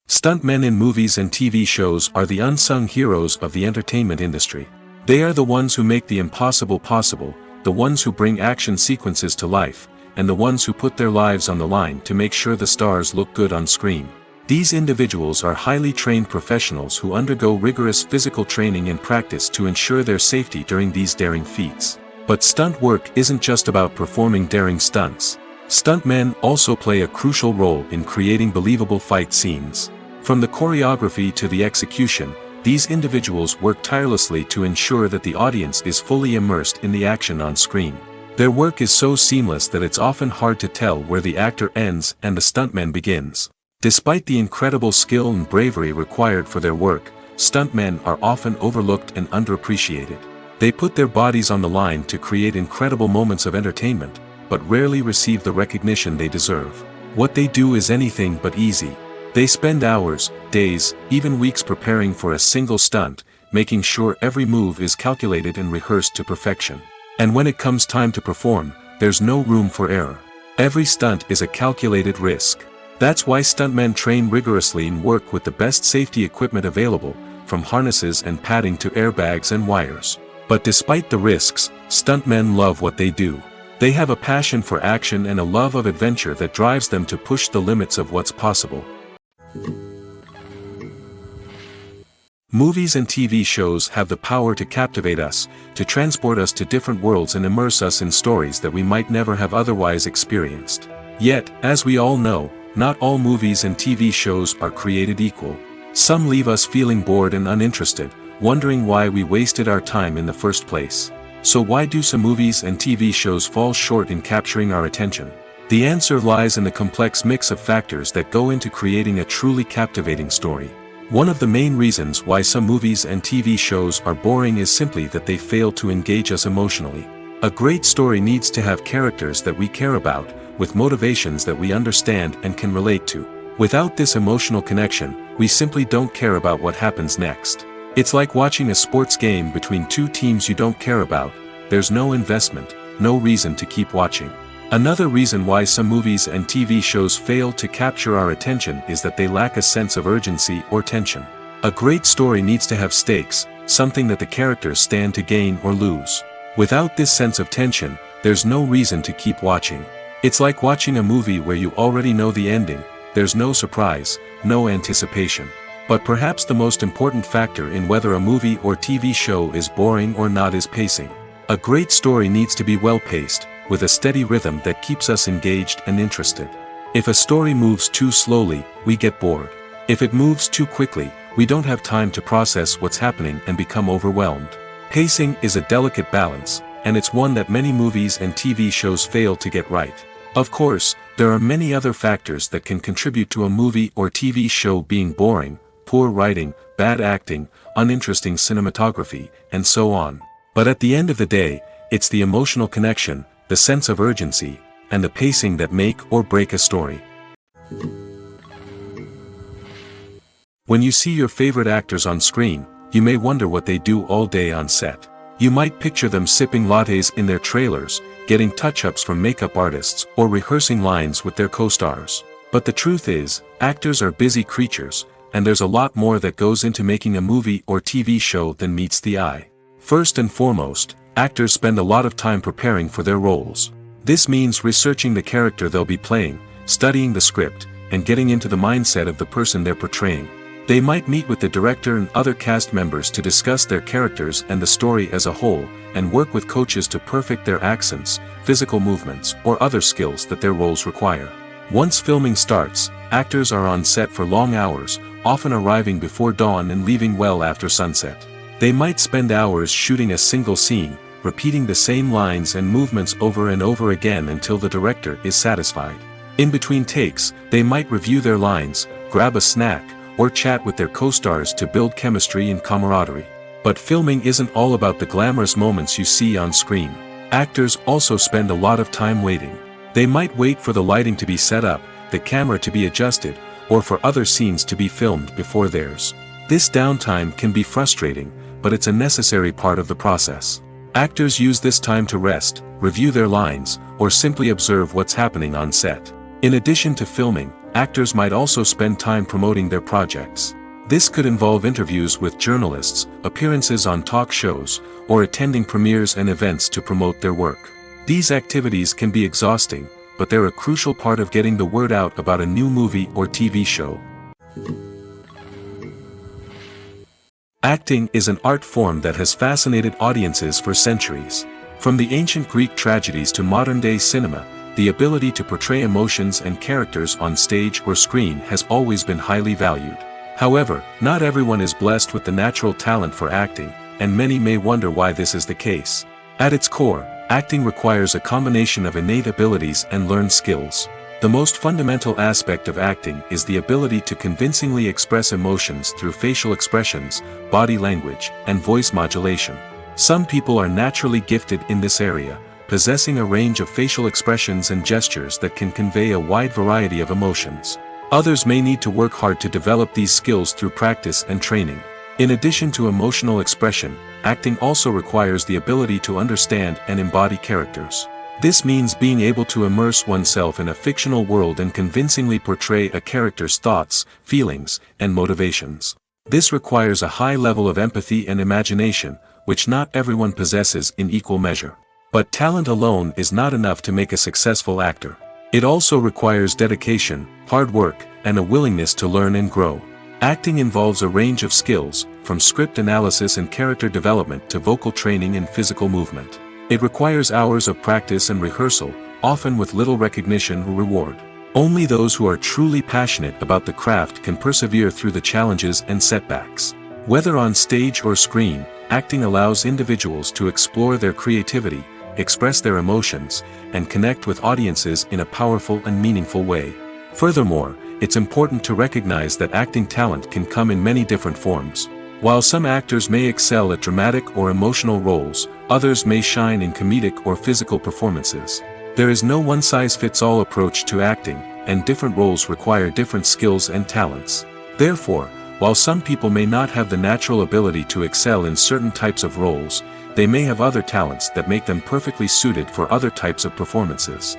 Stuntmen in movies and TV shows are the unsung heroes of the entertainment industry. They are the ones who make the impossible possible, the ones who bring action sequences to life, and the ones who put their lives on the line to make sure the stars look good on screen. These individuals are highly trained professionals who undergo rigorous physical training and practice to ensure their safety during these daring feats. But stunt work isn't just about performing daring stunts. Stuntmen also play a crucial role in creating believable fight scenes. From the choreography to the execution, these individuals work tirelessly to ensure that the audience is fully immersed in the action on screen. Their work is so seamless that it's often hard to tell where the actor ends and the stuntman begins. Despite the incredible skill and bravery required for their work, stuntmen are often overlooked and underappreciated. They put their bodies on the line to create incredible moments of entertainment, but rarely receive the recognition they deserve. What they do is anything but easy. They spend hours, days, even weeks preparing for a single stunt, making sure every move is calculated and rehearsed to perfection. And when it comes time to perform, there's no room for error. Every stunt is a calculated risk. That's why stuntmen train rigorously and work with the best safety equipment available, from harnesses and padding to airbags and wires. But despite the risks, stuntmen love what they do. They have a passion for action and a love of adventure that drives them to push the limits of what's possible. Movies and TV shows have the power to captivate us, to transport us to different worlds and immerse us in stories that we might never have otherwise experienced. Yet, as we all know, not all movies and TV shows are created equal. Some leave us feeling bored and uninterested, wondering why we wasted our time in the first place. So why do some movies and TV shows fall short in capturing our attention? The answer lies in the complex mix of factors that go into creating a truly captivating story. One of the main reasons why some movies and TV shows are boring is simply that they fail to engage us emotionally. A great story needs to have characters that we care about, with motivations that we understand and can relate to. Without this emotional connection, we simply don't care about what happens next. It's like watching a sports game between two teams you don't care about. There's no investment, no reason to keep watching. Another reason why some movies and TV shows fail to capture our attention is that they lack a sense of urgency or tension. A great story needs to have stakes, something that the characters stand to gain or lose. Without this sense of tension, there's no reason to keep watching. It's like watching a movie where you already know the ending. There's no surprise, no anticipation. But perhaps the most important factor in whether a movie or TV show is boring or not is pacing. A great story needs to be well-paced, with a steady rhythm that keeps us engaged and interested. If a story moves too slowly, we get bored. If it moves too quickly, we don't have time to process what's happening and become overwhelmed. Pacing is a delicate balance, and it's one that many movies and TV shows fail to get right. Of course, there are many other factors that can contribute to a movie or TV show being boring: poor writing, bad acting, uninteresting cinematography, and so on. But at the end of the day, it's the emotional connection, the sense of urgency, and the pacing that make or break a story. When you see your favorite actors on screen, you may wonder what they do all day on set. You might picture them sipping lattes in their trailers, getting touch-ups from makeup artists, or rehearsing lines with their co-stars. But the truth is, actors are busy creatures, and there's a lot more that goes into making a movie or TV show than meets the eye. First and foremost, actors spend a lot of time preparing for their roles. This means researching the character they'll be playing, studying the script, and getting into the mindset of the person they're portraying. They might meet with the director and other cast members to discuss their characters and the story as a whole, and work with coaches to perfect their accents, physical movements, or other skills that their roles require. Once filming starts, actors are on set for long hours, often arriving before dawn and leaving well after sunset. They might spend hours shooting a single scene, repeating the same lines and movements over and over again until the director is satisfied. In between takes, they might review their lines, grab a snack, or chat with their co-stars to build chemistry and camaraderie. But filming isn't all about the glamorous moments you see on screen. Actors also spend a lot of time waiting. They might wait for the lighting to be set up, the camera to be adjusted, or for other scenes to be filmed before theirs. This downtime can be frustrating, but it's a necessary part of the process. Actors use this time to rest, review their lines, or simply observe what's happening on set. In addition to filming, actors might also spend time promoting their projects. This could involve interviews with journalists, appearances on talk shows, or attending premieres and events to promote their work. These activities can be exhausting, but they're a crucial part of getting the word out about a new movie or TV show. Acting is an art form that has fascinated audiences for centuries. From the ancient Greek tragedies to modern-day cinema, the ability to portray emotions and characters on stage or screen has always been highly valued. However, not everyone is blessed with the natural talent for acting, and many may wonder why this is the case. At its core, acting requires a combination of innate abilities and learned skills. The most fundamental aspect of acting is the ability to convincingly express emotions through facial expressions, body language, and voice modulation. Some people are naturally gifted in this area, possessing a range of facial expressions and gestures that can convey a wide variety of emotions. Others may need to work hard to develop these skills through practice and training. In addition to emotional expression, acting also requires the ability to understand and embody characters. This means being able to immerse oneself in a fictional world and convincingly portray a character's thoughts, feelings, and motivations. This requires a high level of empathy and imagination, which not everyone possesses in equal measure. But talent alone is not enough to make a successful actor. It also requires dedication, hard work, and a willingness to learn and grow. Acting involves a range of skills, from script analysis and character development to vocal training and physical movement. It requires hours of practice and rehearsal, often with little recognition or reward. Only those who are truly passionate about the craft can persevere through the challenges and setbacks. Whether on stage or screen, acting allows individuals to explore their creativity, express their emotions, and connect with audiences in a powerful and meaningful way. Furthermore, it's important to recognize that acting talent can come in many different forms. While some actors may excel at dramatic or emotional roles, others may shine in comedic or physical performances. There is no one-size-fits-all approach to acting, and different roles require different skills and talents. Therefore, while some people may not have the natural ability to excel in certain types of roles, they may have other talents that make them perfectly suited for other types of performances.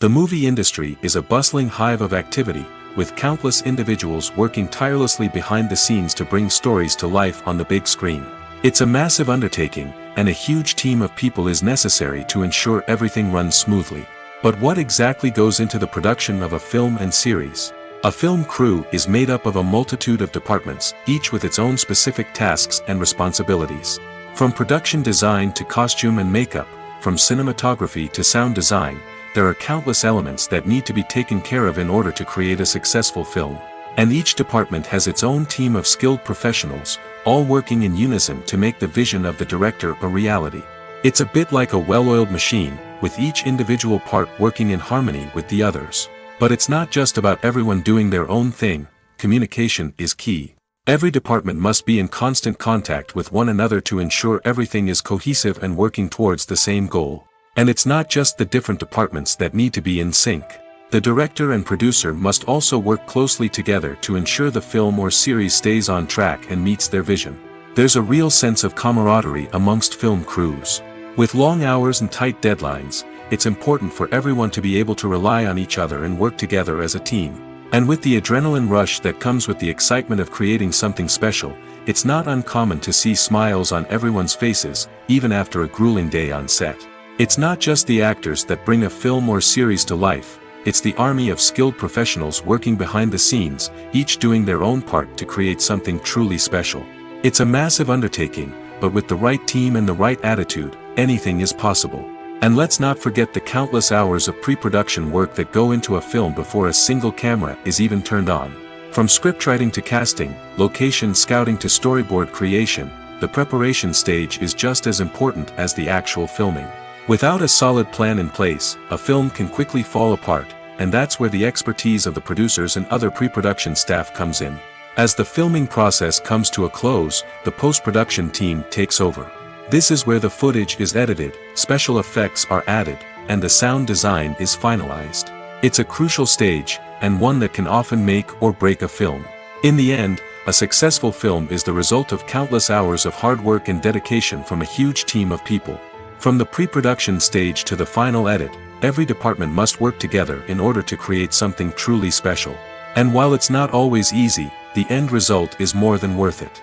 The movie industry is a bustling hive of activity, with countless individuals working tirelessly behind the scenes to bring stories to life on the big screen. It's a massive undertaking, and a huge team of people is necessary to ensure everything runs smoothly. But what exactly goes into the production of a film and series? A film crew is made up of a multitude of departments, each with its own specific tasks and responsibilities. From production design to costume and makeup, from cinematography to sound design, there are countless elements that need to be taken care of in order to create a successful film. And each department has its own team of skilled professionals, all working in unison to make the vision of the director a reality. It's a bit like a well-oiled machine, with each individual part working in harmony with the others. But it's not just about everyone doing their own thing. Communication is key. Every department must be in constant contact with one another to ensure everything is cohesive and working towards the same goal. And it's not just the different departments that need to be in sync. The director and producer must also work closely together to ensure the film or series stays on track and meets their vision. There's a real sense of camaraderie amongst film crews. With long hours and tight deadlines, it's important for everyone to be able to rely on each other and work together as a team. And with the adrenaline rush that comes with the excitement of creating something special, it's not uncommon to see smiles on everyone's faces, even after a grueling day on set. It's not just the actors that bring a film or series to life, it's the army of skilled professionals working behind the scenes, each doing their own part to create something truly special. It's a massive undertaking, but with the right team and the right attitude, anything is possible. And let's not forget the countless hours of pre-production work that go into a film before a single camera is even turned on. From scriptwriting to casting, location scouting to storyboard creation, the preparation stage is just as important as the actual filming. Without a solid plan in place, a film can quickly fall apart, and that's where the expertise of the producers and other pre-production staff comes in. As the filming process comes to a close, the post-production team takes over. This is where the footage is edited, special effects are added, and the sound design is finalized. It's a crucial stage, and one that can often make or break a film. In the end, a successful film is the result of countless hours of hard work and dedication from a huge team of people. From the pre-production stage to the final edit, every department must work together in order to create something truly special. And while it's not always easy, the end result is more than worth it.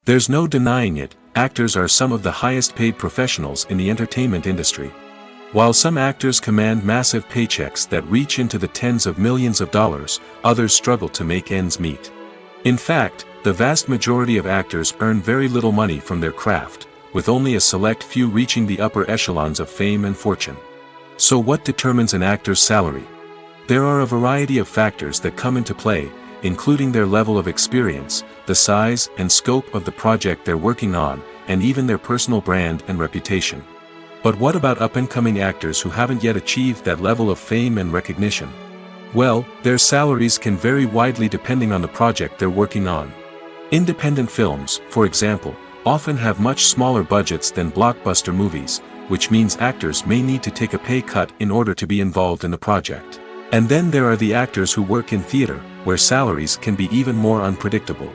There's no denying it, actors are some of the highest paid professionals in the entertainment industry. While some actors command massive paychecks that reach into the tens of millions of dollars, others struggle to make ends meet. In fact, the vast majority of actors earn very little money from their craft, with only a select few reaching the upper echelons of fame and fortune. So what determines an actor's salary? There are a variety of factors that come into play, including their level of experience, the size and scope of the project they're working on, and even their personal brand and reputation. But what about up-and-coming actors who haven't yet achieved that level of fame and recognition? Well, their salaries can vary widely depending on the project they're working on. Independent films, for example, often have much smaller budgets than blockbuster movies, which means actors may need to take a pay cut in order to be involved in the project. And then there are the actors who work in theater, where salaries can be even more unpredictable.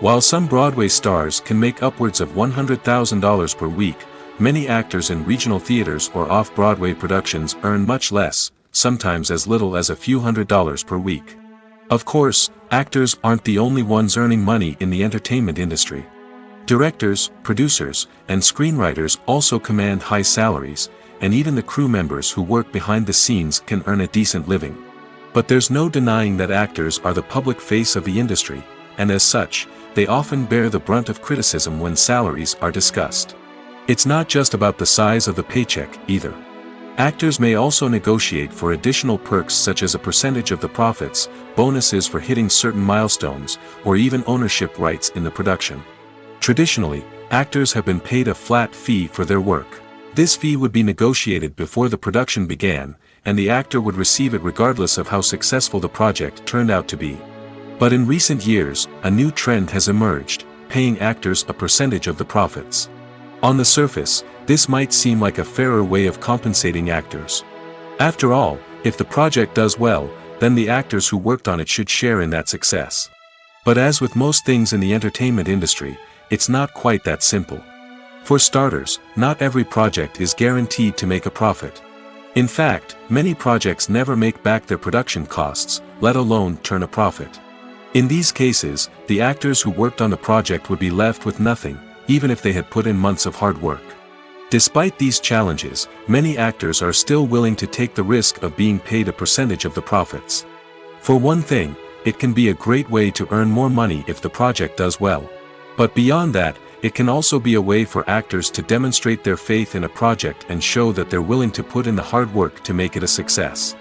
While some Broadway stars can make upwards of $100,000 per week, many actors in regional theaters or off-Broadway productions earn much less, sometimes as little as a few $100s per week. Of course, actors aren't the only ones earning money in the entertainment industry. Directors, producers, and screenwriters also command high salaries, and even the crew members who work behind the scenes can earn a decent living. But there's no denying that actors are the public face of the industry, and as such, they often bear the brunt of criticism when salaries are discussed. It's not just about the size of the paycheck, either. Actors may also negotiate for additional perks such as a percentage of the profits, bonuses for hitting certain milestones, or even ownership rights in the production. Traditionally, actors have been paid a flat fee for their work. This fee would be negotiated before the production began, and the actor would receive it regardless of how successful the project turned out to be. But in recent years, a new trend has emerged, paying actors a percentage of the profits. On the surface, this might seem like a fairer way of compensating actors. After all, if the project does well, then the actors who worked on it should share in that success. But as with most things in the entertainment industry, it's not quite that simple. For starters, not every project is guaranteed to make a profit. In fact, many projects never make back their production costs, let alone turn a profit. In these cases, the actors who worked on the project would be left with nothing, even if they had put in months of hard work. Despite these challenges, many actors are still willing to take the risk of being paid a percentage of the profits. For one thing, it can be a great way to earn more money if the project does well. But beyond that, it can also be a way for actors to demonstrate their faith in a project and show that they're willing to put in the hard work to make it a success.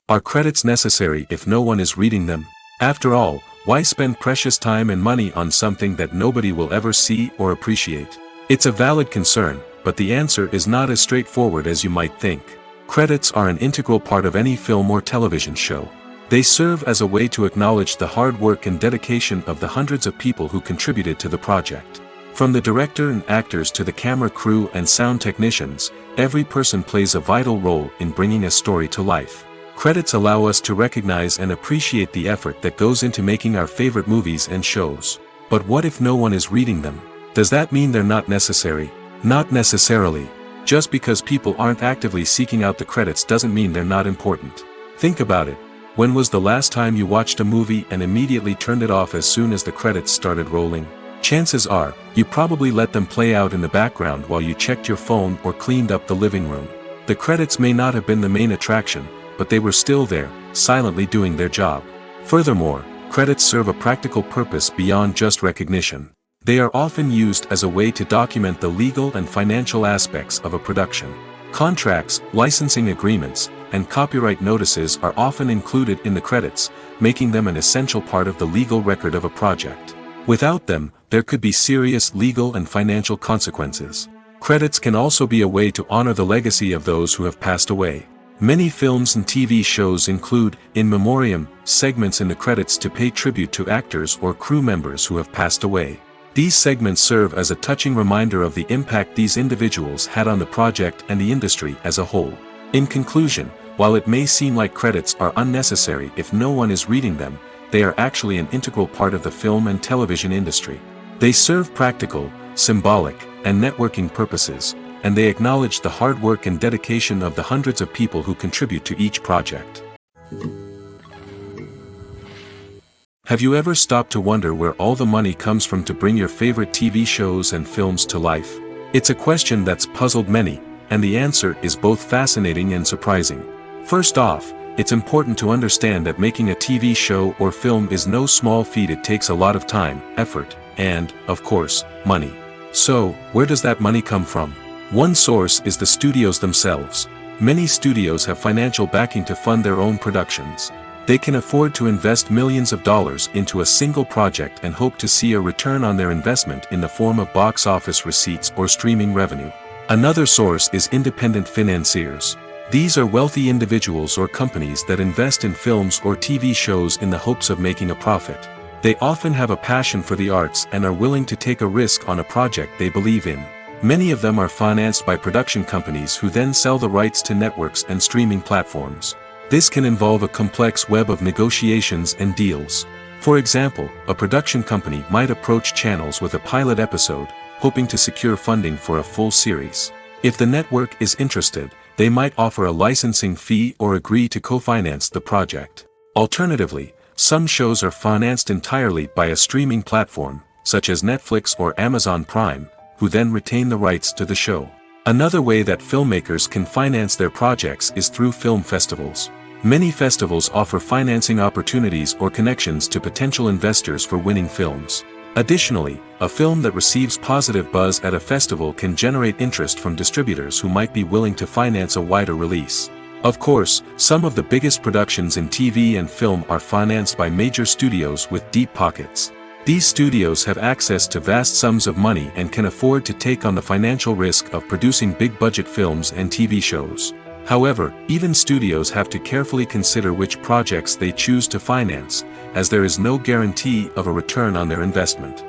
Are credits necessary if no one is reading them? After all, why spend precious time and money on something that nobody will ever see or appreciate? It's a valid concern, but the answer is not as straightforward as you might think. Credits are an integral part of any film or television show. They serve as a way to acknowledge the hard work and dedication of the hundreds of people who contributed to the project. From the director and actors to the camera crew and sound technicians, every person plays a vital role in bringing a story to life. Credits allow us to recognize and appreciate the effort that goes into making our favorite movies and shows. But what if no one is reading them? Does that mean they're not necessary? Not necessarily. Just because people aren't actively seeking out the credits doesn't mean they're not important. Think about it. When was the last time you watched a movie and immediately turned it off as soon as the credits started rolling? Chances are, you probably let them play out in the background while you checked your phone or cleaned up the living room. The credits may not have been the main attraction, but they were still there, silently doing their job. Furthermore, credits serve a practical purpose beyond just recognition. They are often used as a way to document the legal and financial aspects of a production. Contracts, licensing agreements, and copyright notices are often included in the credits, making them an essential part of the legal record of a project. Without them, there could be serious legal and financial consequences. Credits can also be a way to honor the legacy of those who have passed away. Many films and TV shows include, in memoriam, segments in the credits to pay tribute to actors or crew members who have passed away. These segments serve as a touching reminder of the impact these individuals had on the project and the industry as a whole. In conclusion, while it may seem like credits are unnecessary if no one is reading them, they are actually an integral part of the film and television industry. They serve practical, symbolic, and networking purposes, and they acknowledge the hard work and dedication of the hundreds of people who contribute to each project. Have you ever stopped to wonder where all the money comes from to bring your favorite TV shows and films to life? It's a question that's puzzled many, and the answer is both fascinating and surprising. First off, it's important to understand that making a TV show or film is no small feat. It takes a lot of time, effort, and, of course, money. So, where does that money come from? One source is the studios themselves. Many studios have financial backing to fund their own productions. They can afford to invest millions of dollars into a single project and hope to see a return on their investment in the form of box office receipts or streaming revenue. Another source is independent financiers. These are wealthy individuals or companies that invest in films or TV shows in the hopes of making a profit. They often have a passion for the arts and are willing to take a risk on a project they believe in. Many of them are financed by production companies who then sell the rights to networks and streaming platforms. This can involve a complex web of negotiations and deals. For example, a production company might approach channels with a pilot episode, hoping to secure funding for a full series. If the network is interested, they might offer a licensing fee or agree to co-finance the project. Alternatively, some shows are financed entirely by a streaming platform, such as Netflix or Amazon Prime, who then retain the rights to the show. Another way that filmmakers can finance their projects is through film festivals. Many festivals offer financing opportunities or connections to potential investors for winning films. Additionally, a film that receives positive buzz at a festival can generate interest from distributors who might be willing to finance a wider release. Of course, some of the biggest productions in TV and film are financed by major studios with deep pockets. These studios have access to vast sums of money and can afford to take on the financial risk of producing big-budget films and TV shows. However, even studios have to carefully consider which projects they choose to finance, as there is no guarantee of a return on their investment.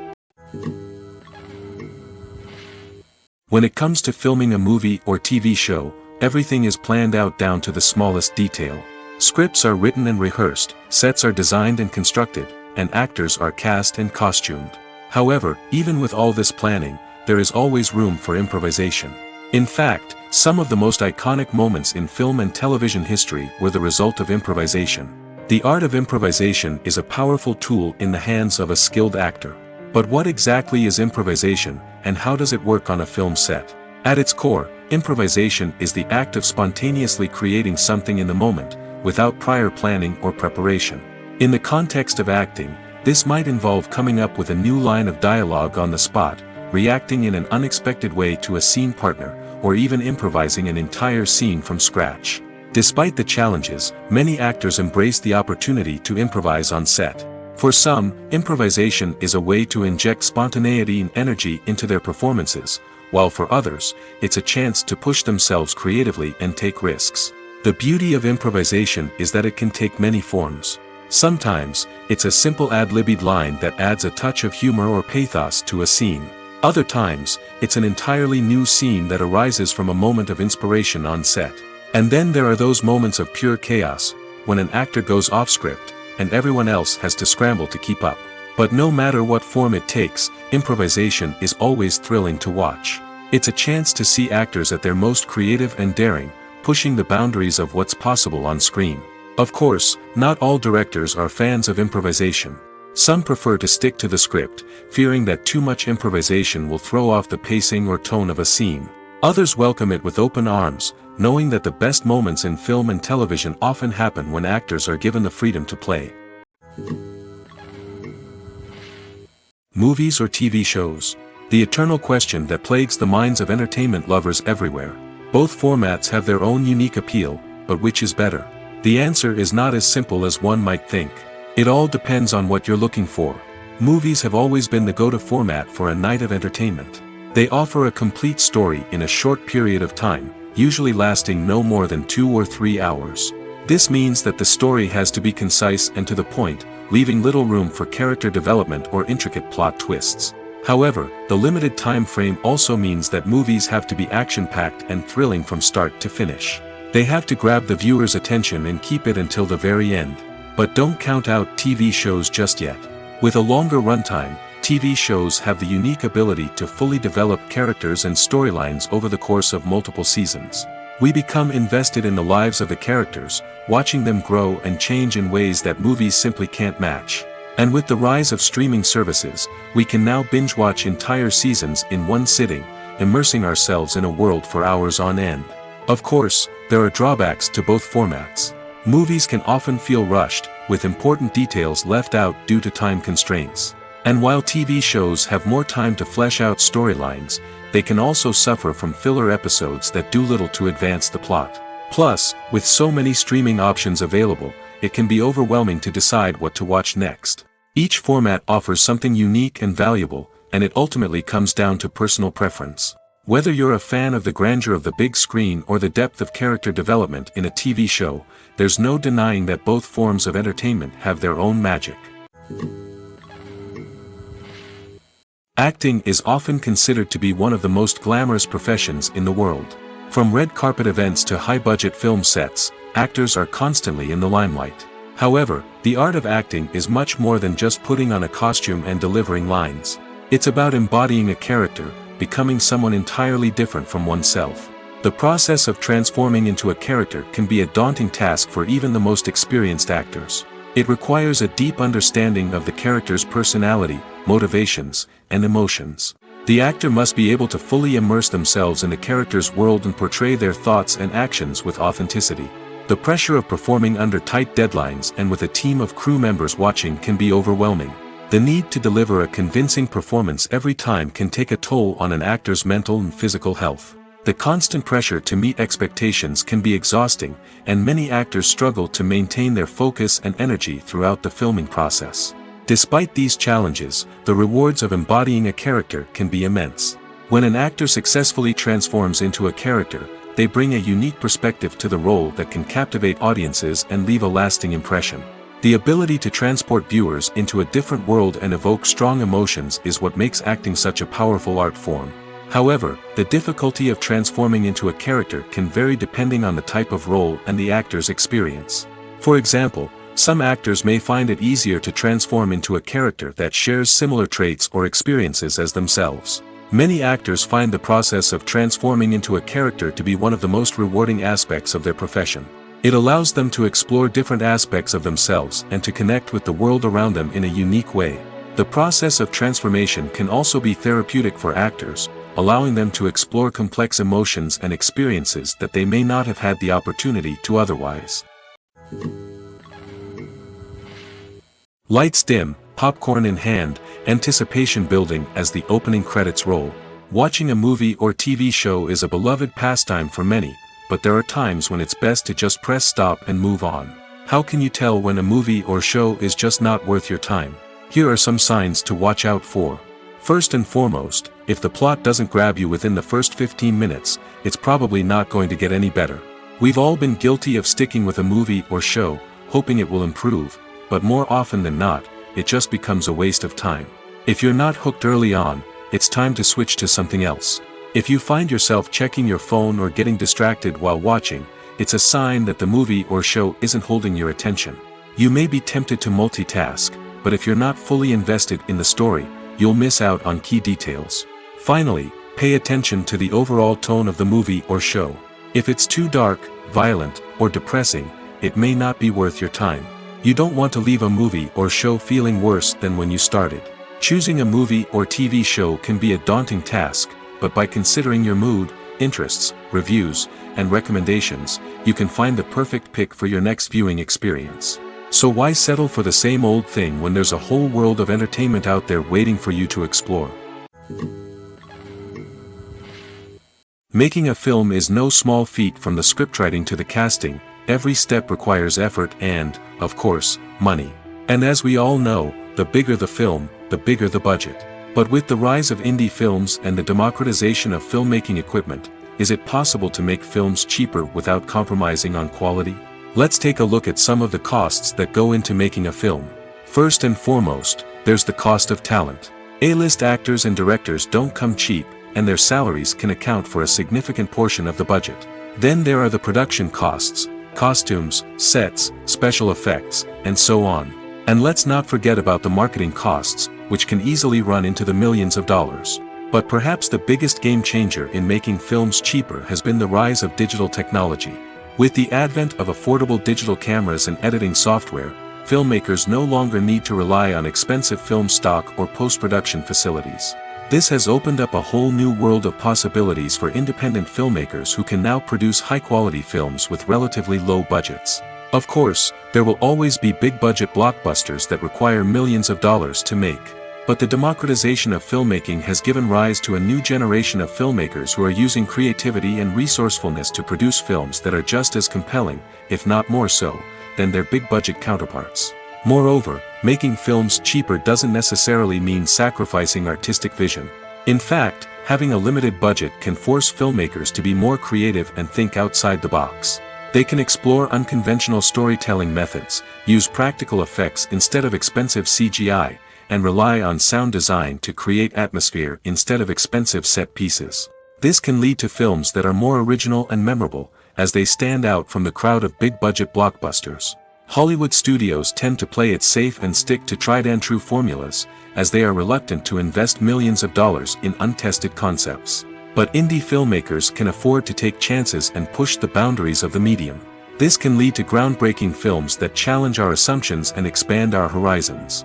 When it comes to filming a movie or TV show, everything is planned out down to the smallest detail. Scripts are written and rehearsed, sets are designed and constructed, and actors are cast and costumed. However, even with all this planning, there is always room for improvisation. In fact, some of the most iconic moments in film and television history were the result of improvisation. The art of improvisation is a powerful tool in the hands of a skilled actor. But what exactly is improvisation, and how does it work on a film set? At its core, improvisation is the act of spontaneously creating something in the moment, without prior planning or preparation. In the context of acting, this might involve coming up with a new line of dialogue on the spot, reacting in an unexpected way to a scene partner, or even improvising an entire scene from scratch. Despite the challenges, many actors embrace the opportunity to improvise on set. For some, improvisation is a way to inject spontaneity and energy into their performances, while for others, it's a chance to push themselves creatively and take risks. The beauty of improvisation is that it can take many forms. Sometimes, it's a simple ad-libbed line that adds a touch of humor or pathos to a scene. Other times, it's an entirely new scene that arises from a moment of inspiration on set. And then there are those moments of pure chaos, when an actor goes off script, and everyone else has to scramble to keep up. But no matter what form it takes, improvisation is always thrilling to watch. It's a chance to see actors at their most creative and daring, pushing the boundaries of what's possible on screen. Of course, not all directors are fans of improvisation. Some prefer to stick to the script, fearing that too much improvisation will throw off the pacing or tone of a scene. Others welcome it with open arms, knowing that the best moments in film and television often happen when actors are given the freedom to play. Movies or TV shows? The eternal question that plagues the minds of entertainment lovers everywhere. Both formats have their own unique appeal, but which is better? The answer is not as simple as one might think. It all depends on what you're looking for. Movies have always been the go-to format for a night of entertainment. They offer a complete story in a short period of time, usually lasting no more than 2 or 3 hours. This means that the story has to be concise and to the point, leaving little room for character development or intricate plot twists. However, the limited time frame also means that movies have to be action-packed and thrilling from start to finish. They have to grab the viewer's attention and keep it until the very end. But don't count out TV shows just yet. With a longer runtime, TV shows have the unique ability to fully develop characters and storylines over the course of multiple seasons. We become invested in the lives of the characters, watching them grow and change in ways that movies simply can't match. And with the rise of streaming services, we can now binge-watch entire seasons in one sitting, immersing ourselves in a world for hours on end. Of course, there are drawbacks to both formats. Movies can often feel rushed, with important details left out due to time constraints. And while TV shows have more time to flesh out storylines, they can also suffer from filler episodes that do little to advance the plot. Plus, with so many streaming options available, it can be overwhelming to decide what to watch next. Each format offers something unique and valuable, and it ultimately comes down to personal preference. Whether you're a fan of the grandeur of the big screen or the depth of character development in a TV show, there's no denying that both forms of entertainment have their own magic. Acting is often considered to be one of the most glamorous professions in the world. From red carpet events to high-budget film sets, actors are constantly in the limelight. However, the art of acting is much more than just putting on a costume and delivering lines. It's about embodying a character, becoming someone entirely different from oneself. The process of transforming into a character can be a daunting task for even the most experienced actors. It requires a deep understanding of the character's personality, motivations, and emotions. The actor must be able to fully immerse themselves in the character's world and portray their thoughts and actions with authenticity. The pressure of performing under tight deadlines and with a team of crew members watching can be overwhelming. The need to deliver a convincing performance every time can take a toll on an actor's mental and physical health. The constant pressure to meet expectations can be exhausting, and many actors struggle to maintain their focus and energy throughout the filming process. Despite these challenges, the rewards of embodying a character can be immense. When an actor successfully transforms into a character, they bring a unique perspective to the role that can captivate audiences and leave a lasting impression. The ability to transport viewers into a different world and evoke strong emotions is what makes acting such a powerful art form. However, the difficulty of transforming into a character can vary depending on the type of role and the actor's experience. For example, some actors may find it easier to transform into a character that shares similar traits or experiences as themselves. Many actors find the process of transforming into a character to be one of the most rewarding aspects of their profession. It allows them to explore different aspects of themselves and to connect with the world around them in a unique way. The process of transformation can also be therapeutic for actors, allowing them to explore complex emotions and experiences that they may not have had the opportunity to otherwise. Lights dim, popcorn in hand, anticipation building as the opening credits roll. Watching a movie or TV show is a beloved pastime for many, but there are times when it's best to just press stop and move on. How can you tell when a movie or show is just not worth your time? Here are some signs to watch out for. First and foremost, if the plot doesn't grab you within the first 15 minutes, it's probably not going to get any better. We've all been guilty of sticking with a movie or show, hoping it will improve, but more often than not, it just becomes a waste of time. If you're not hooked early on, it's time to switch to something else. If you find yourself checking your phone or getting distracted while watching, it's a sign that the movie or show isn't holding your attention. You may be tempted to multitask, but if you're not fully invested in the story, you'll miss out on key details. Finally, pay attention to the overall tone of the movie or show. If it's too dark, violent, or depressing, it may not be worth your time. You don't want to leave a movie or show feeling worse than when you started. Choosing a movie or TV show can be a daunting task, but by considering your mood, interests, reviews, and recommendations, you can find the perfect pick for your next viewing experience. So why settle for the same old thing when there's a whole world of entertainment out there waiting for you to explore? Making a film is no small feat. From the scriptwriting to the casting, every step requires effort and, of course, money. And as we all know, the bigger the film, the bigger the budget. But with the rise of indie films and the democratization of filmmaking equipment, is it possible to make films cheaper without compromising on quality? Let's take a look at some of the costs that go into making a film. First and foremost, there's the cost of talent. A-list actors and directors don't come cheap, and their salaries can account for a significant portion of the budget. Then there are the production costs, costumes, sets, special effects, and so on. And let's not forget about the marketing costs, which can easily run into the millions of dollars. But perhaps the biggest game changer in making films cheaper has been the rise of digital technology. With the advent of affordable digital cameras and editing software, filmmakers no longer need to rely on expensive film stock or post-production facilities. This has opened up a whole new world of possibilities for independent filmmakers who can now produce high-quality films with relatively low budgets. Of course, there will always be big-budget blockbusters that require millions of dollars to make. But the democratization of filmmaking has given rise to a new generation of filmmakers who are using creativity and resourcefulness to produce films that are just as compelling, if not more so, than their big-budget counterparts. Moreover, making films cheaper doesn't necessarily mean sacrificing artistic vision. In fact, having a limited budget can force filmmakers to be more creative and think outside the box. They can explore unconventional storytelling methods, use practical effects instead of expensive CGI, and rely on sound design to create atmosphere instead of expensive set pieces. This can lead to films that are more original and memorable, as they stand out from the crowd of big-budget blockbusters. Hollywood studios tend to play it safe and stick to tried-and-true formulas, as they are reluctant to invest millions of dollars in untested concepts. But indie filmmakers can afford to take chances and push the boundaries of the medium. This can lead to groundbreaking films that challenge our assumptions and expand our horizons.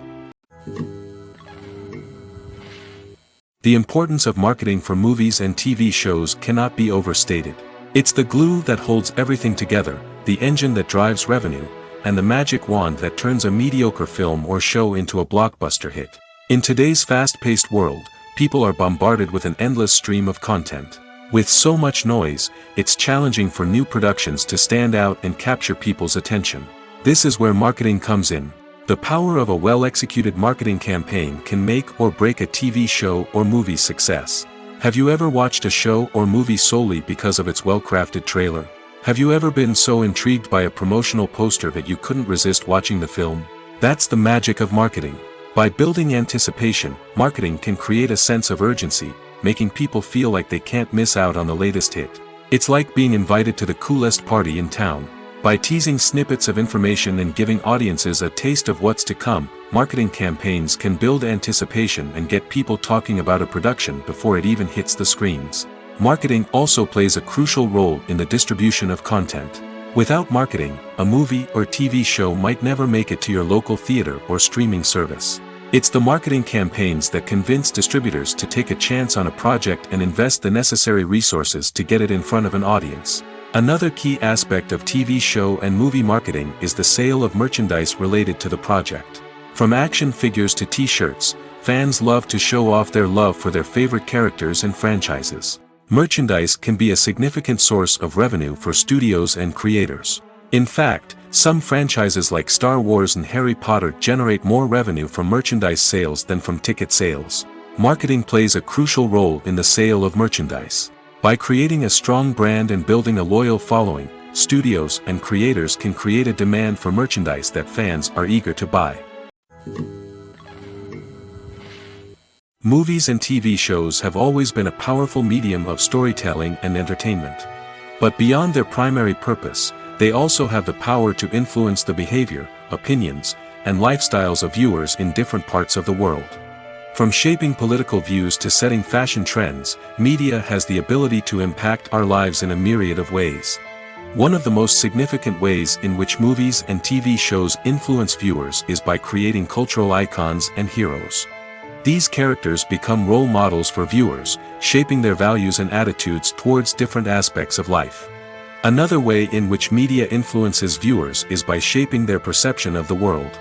The importance of marketing for movies and TV shows cannot be overstated. It's the glue that holds everything together, the engine that drives revenue, and the magic wand that turns a mediocre film or show into a blockbuster hit. In today's fast-paced world, people are bombarded with an endless stream of content. With so much noise, it's challenging for new productions to stand out and capture people's attention. This is where marketing comes in. The power of a well-executed marketing campaign can make or break a TV show or movie's success. Have you ever watched a show or movie solely because of its well-crafted trailer? Have you ever been so intrigued by a promotional poster that you couldn't resist watching the film? That's the magic of marketing. By building anticipation, marketing can create a sense of urgency, making people feel like they can't miss out on the latest hit. It's like being invited to the coolest party in town. By teasing snippets of information and giving audiences a taste of what's to come, marketing campaigns can build anticipation and get people talking about a production before it even hits the screens. Marketing also plays a crucial role in the distribution of content. Without marketing, a movie or TV show might never make it to your local theater or streaming service. It's the marketing campaigns that convince distributors to take a chance on a project and invest the necessary resources to get it in front of an audience. Another key aspect of TV show and movie marketing is the sale of merchandise related to the project. From action figures to t-shirts, fans love to show off their love for their favorite characters and franchises. Merchandise can be a significant source of revenue for studios and creators. In fact, some franchises like Star Wars and Harry Potter generate more revenue from merchandise sales than from ticket sales. Marketing plays a crucial role in the sale of merchandise. By creating a strong brand and building a loyal following, studios and creators can create a demand for merchandise that fans are eager to buy. Movies and TV shows have always been a powerful medium of storytelling and entertainment. But beyond their primary purpose, they also have the power to influence the behavior, opinions, and lifestyles of viewers in different parts of the world. From shaping political views to setting fashion trends, media has the ability to impact our lives in a myriad of ways. One of the most significant ways in which movies and TV shows influence viewers is by creating cultural icons and heroes. These characters become role models for viewers, shaping their values and attitudes towards different aspects of life. Another way in which media influences viewers is by shaping their perception of the world.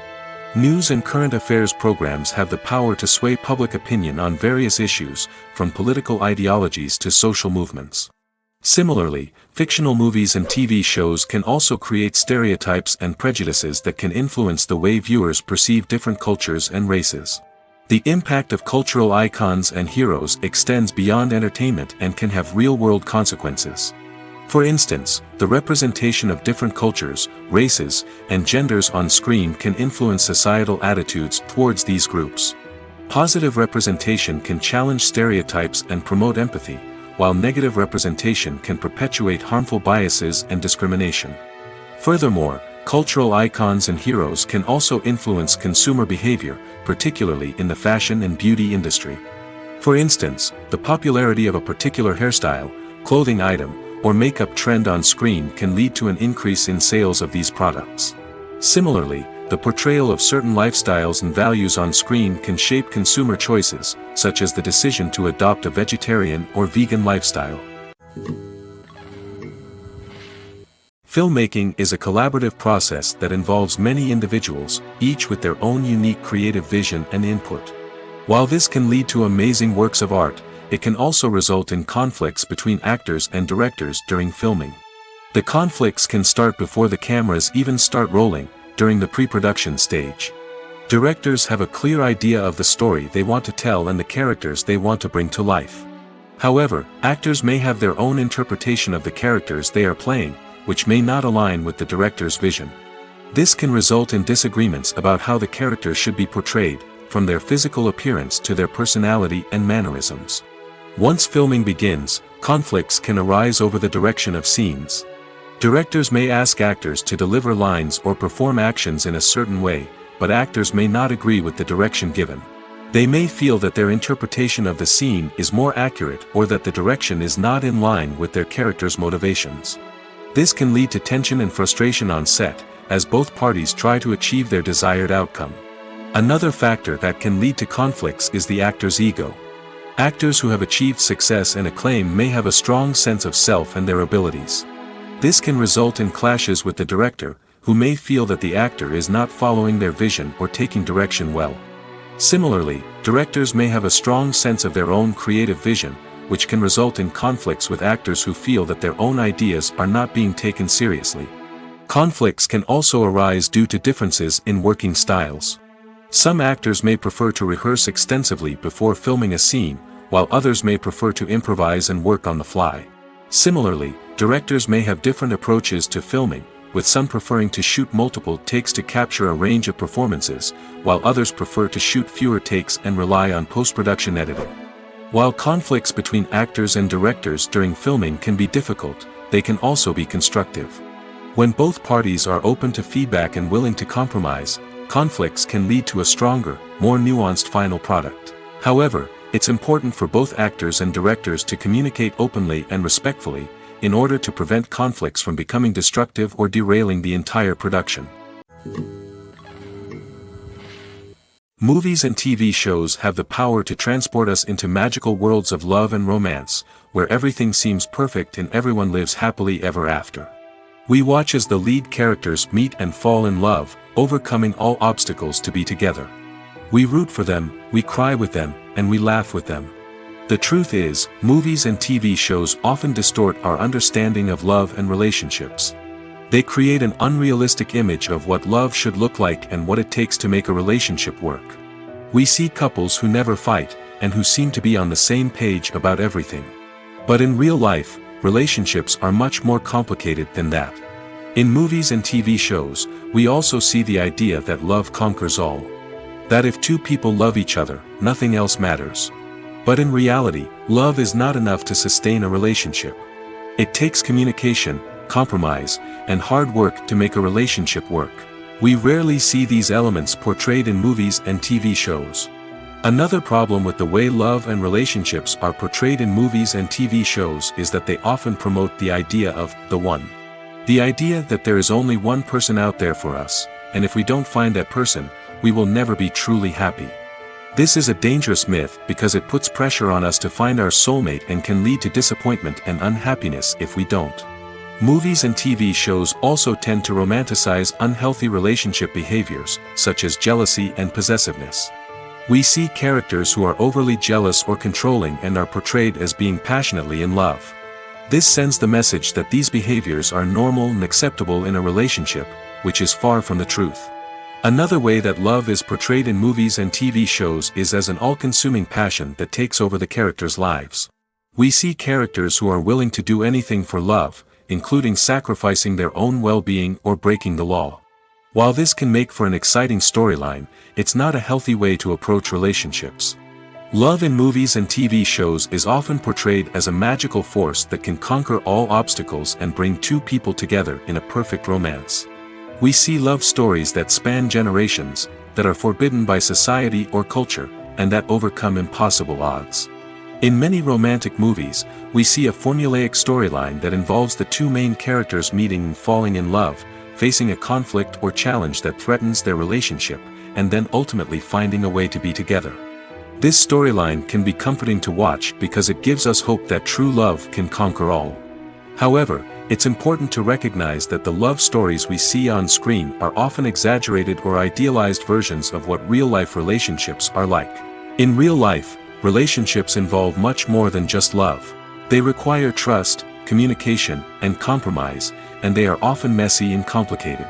News and current affairs programs have the power to sway public opinion on various issues, from political ideologies to social movements. Similarly, fictional movies and TV shows can also create stereotypes and prejudices that can influence the way viewers perceive different cultures and races. The impact of cultural icons and heroes extends beyond entertainment and can have real-world consequences. For instance, the representation of different cultures, races, and genders on screen can influence societal attitudes towards these groups. Positive representation can challenge stereotypes and promote empathy, while negative representation can perpetuate harmful biases and discrimination. Furthermore, cultural icons and heroes can also influence consumer behavior, particularly in the fashion and beauty industry. For instance, the popularity of a particular hairstyle, clothing item, or makeup trend on screen can lead to an increase in sales of these products. Similarly, the portrayal of certain lifestyles and values on screen can shape consumer choices, such as the decision to adopt a vegetarian or vegan lifestyle. Filmmaking is a collaborative process that involves many individuals, each with their own unique creative vision and input. While this can lead to amazing works of art, it can also result in conflicts between actors and directors during filming. The conflicts can start before the cameras even start rolling, during the pre-production stage. Directors have a clear idea of the story they want to tell and the characters they want to bring to life. However, actors may have their own interpretation of the characters they are playing, which may not align with the director's vision. This can result in disagreements about how the characters should be portrayed, from their physical appearance to their personality and mannerisms. Once filming begins, conflicts can arise over the direction of scenes. Directors may ask actors to deliver lines or perform actions in a certain way, but actors may not agree with the direction given. They may feel that their interpretation of the scene is more accurate or that the direction is not in line with their character's motivations. This can lead to tension and frustration on set, as both parties try to achieve their desired outcome. Another factor that can lead to conflicts is the actor's ego. Actors who have achieved success and acclaim may have a strong sense of self and their abilities. This can result in clashes with the director, who may feel that the actor is not following their vision or taking direction well. Similarly, directors may have a strong sense of their own creative vision, which can result in conflicts with actors who feel that their own ideas are not being taken seriously. Conflicts can also arise due to differences in working styles. Some actors may prefer to rehearse extensively before filming a scene, while others may prefer to improvise and work on the fly. Similarly, directors may have different approaches to filming, with some preferring to shoot multiple takes to capture a range of performances, while others prefer to shoot fewer takes and rely on post-production editing. While conflicts between actors and directors during filming can be difficult, they can also be constructive. When both parties are open to feedback and willing to compromise, conflicts can lead to a stronger, more nuanced final product. However, it's important for both actors and directors to communicate openly and respectfully, in order to prevent conflicts from becoming destructive or derailing the entire production. Movies and TV shows have the power to transport us into magical worlds of love and romance, where everything seems perfect and everyone lives happily ever after. We watch as the lead characters meet and fall in love, overcoming all obstacles to be together. We root for them, we cry with them, and we laugh with them. The truth is, movies and TV shows often distort our understanding of love and relationships. They create an unrealistic image of what love should look like and what it takes to make a relationship work. We see couples who never fight, and who seem to be on the same page about everything. But in real life, relationships are much more complicated than that. In movies and TV shows, we also see the idea that love conquers all. That if two people love each other, nothing else matters. But in reality, love is not enough to sustain a relationship. It takes communication, compromise, and hard work to make a relationship work. We rarely see these elements portrayed in movies and TV shows. Another problem with the way love and relationships are portrayed in movies and TV shows is that they often promote the idea of the one. The idea that there is only one person out there for us, and if we don't find that person, we will never be truly happy. This is a dangerous myth because it puts pressure on us to find our soulmate and can lead to disappointment and unhappiness if we don't. Movies and TV shows also tend to romanticize unhealthy relationship behaviors, such as jealousy and possessiveness. We see characters who are overly jealous or controlling and are portrayed as being passionately in love. This sends the message that these behaviors are normal and acceptable in a relationship, which is far from the truth. Another way that love is portrayed in movies and TV shows is as an all-consuming passion that takes over the characters' lives. We see characters who are willing to do anything for love, including sacrificing their own well-being or breaking the law. While this can make for an exciting storyline, it's not a healthy way to approach relationships. Love in movies and TV shows is often portrayed as a magical force that can conquer all obstacles and bring two people together in a perfect romance. We see love stories that span generations, that are forbidden by society or culture, and that overcome impossible odds. In many romantic movies, we see a formulaic storyline that involves the two main characters meeting and falling in love, facing a conflict or challenge that threatens their relationship, and then ultimately finding a way to be together. This storyline can be comforting to watch because it gives us hope that true love can conquer all. However, it's important to recognize that the love stories we see on screen are often exaggerated or idealized versions of what real-life relationships are like. In real life, relationships involve much more than just love. They require trust, communication, and compromise, and they are often messy and complicated.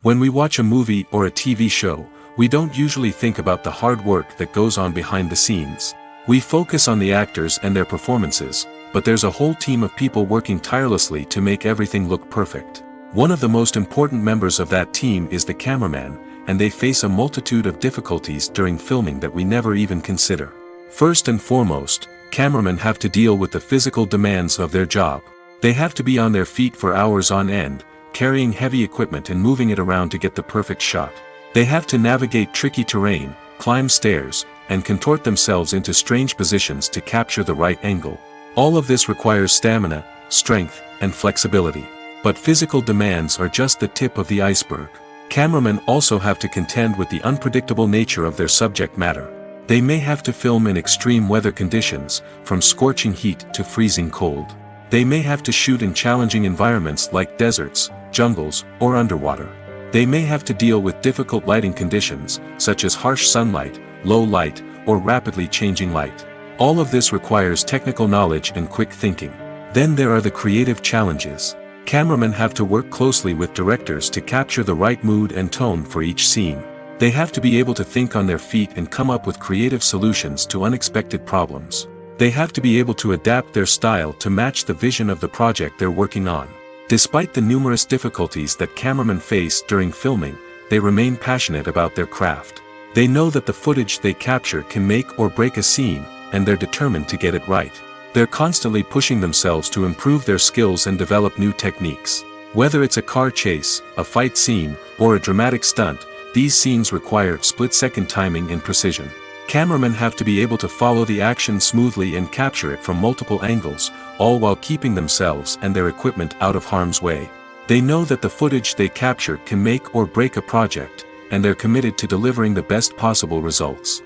When we watch a movie or a TV show, we don't usually think about the hard work that goes on behind the scenes. We focus on the actors and their performances, but there's a whole team of people working tirelessly to make everything look perfect. One of the most important members of that team is the cameraman, and they face a multitude of difficulties during filming that we never even consider. First and foremost, cameramen have to deal with the physical demands of their job. They have to be on their feet for hours on end, carrying heavy equipment and moving it around to get the perfect shot. They have to navigate tricky terrain, climb stairs, and contort themselves into strange positions to capture the right angle. All of this requires stamina, strength, and flexibility. But physical demands are just the tip of the iceberg. Cameramen also have to contend with the unpredictable nature of their subject matter. They may have to film in extreme weather conditions, from scorching heat to freezing cold. They may have to shoot in challenging environments like deserts, jungles, or underwater. They may have to deal with difficult lighting conditions, such as harsh sunlight, low light, or rapidly changing light. All of this requires technical knowledge and quick thinking. Then there are the creative challenges. Cameramen have to work closely with directors to capture the right mood and tone for each scene. They have to be able to think on their feet and come up with creative solutions to unexpected problems. They have to be able to adapt their style to match the vision of the project they're working on. Despite the numerous difficulties that cameramen face during filming, they remain passionate about their craft. They know that the footage they capture can make or break a scene, and they're determined to get it right. They're constantly pushing themselves to improve their skills and develop new techniques. Whether it's a car chase, a fight scene, or a dramatic stunt, these scenes require split-second timing and precision. Cameramen have to be able to follow the action smoothly and capture it from multiple angles, all while keeping themselves and their equipment out of harm's way. They know that the footage they capture can make or break a project, and they're committed to delivering the best possible results.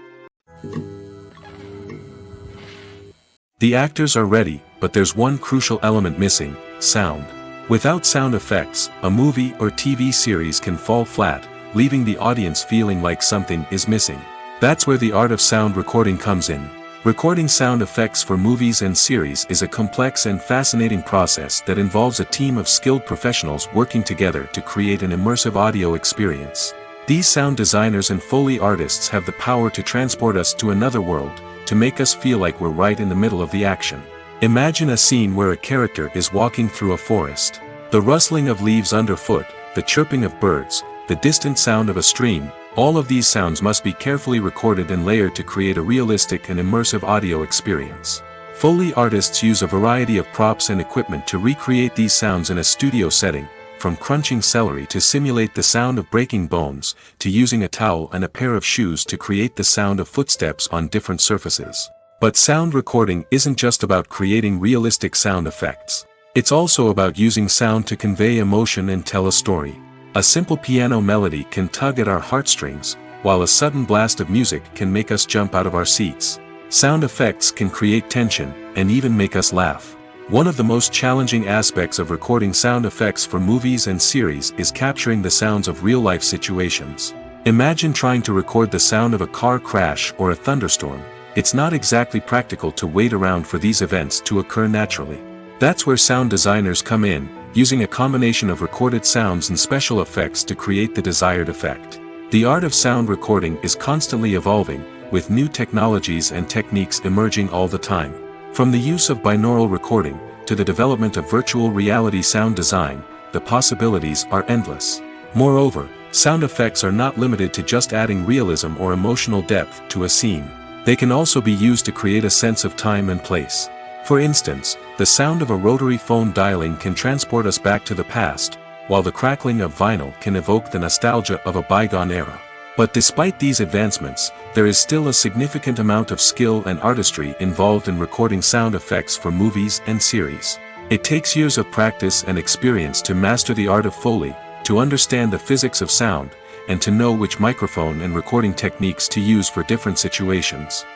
The actors are ready, but there's one crucial element missing: sound. Without sound effects, a movie or TV series can fall flat, leaving the audience feeling like something is missing. That's where the art of sound recording comes in. Recording sound effects for movies and series is a complex and fascinating process that involves a team of skilled professionals working together to create an immersive audio experience. These sound designers and Foley artists have the power to transport us to another world, to make us feel like we're right in the middle of the action. Imagine a scene where a character is walking through a forest. The rustling of leaves underfoot, the chirping of birds, the distant sound of a stream, all of these sounds must be carefully recorded and layered to create a realistic and immersive audio experience. Foley artists use a variety of props and equipment to recreate these sounds in a studio setting, from crunching celery to simulate the sound of breaking bones, to using a towel and a pair of shoes to create the sound of footsteps on different surfaces. But sound recording isn't just about creating realistic sound effects. It's also about using sound to convey emotion and tell a story. A simple piano melody can tug at our heartstrings, while a sudden blast of music can make us jump out of our seats. Sound effects can create tension, and even make us laugh. One of the most challenging aspects of recording sound effects for movies and series is capturing the sounds of real-life situations. Imagine trying to record the sound of a car crash or a thunderstorm. It's not exactly practical to wait around for these events to occur naturally. That's where sound designers come in, using a combination of recorded sounds and special effects to create the desired effect. The art of sound recording is constantly evolving, with new technologies and techniques emerging all the time. From the use of binaural recording, to the development of virtual reality sound design, the possibilities are endless. Moreover, sound effects are not limited to just adding realism or emotional depth to a scene. They can also be used to create a sense of time and place. For instance, the sound of a rotary phone dialing can transport us back to the past, while the crackling of vinyl can evoke the nostalgia of a bygone era. But despite these advancements, there is still a significant amount of skill and artistry involved in recording sound effects for movies and series. It takes years of practice and experience to master the art of Foley, to understand the physics of sound, and to know which microphone and recording techniques to use for different situations.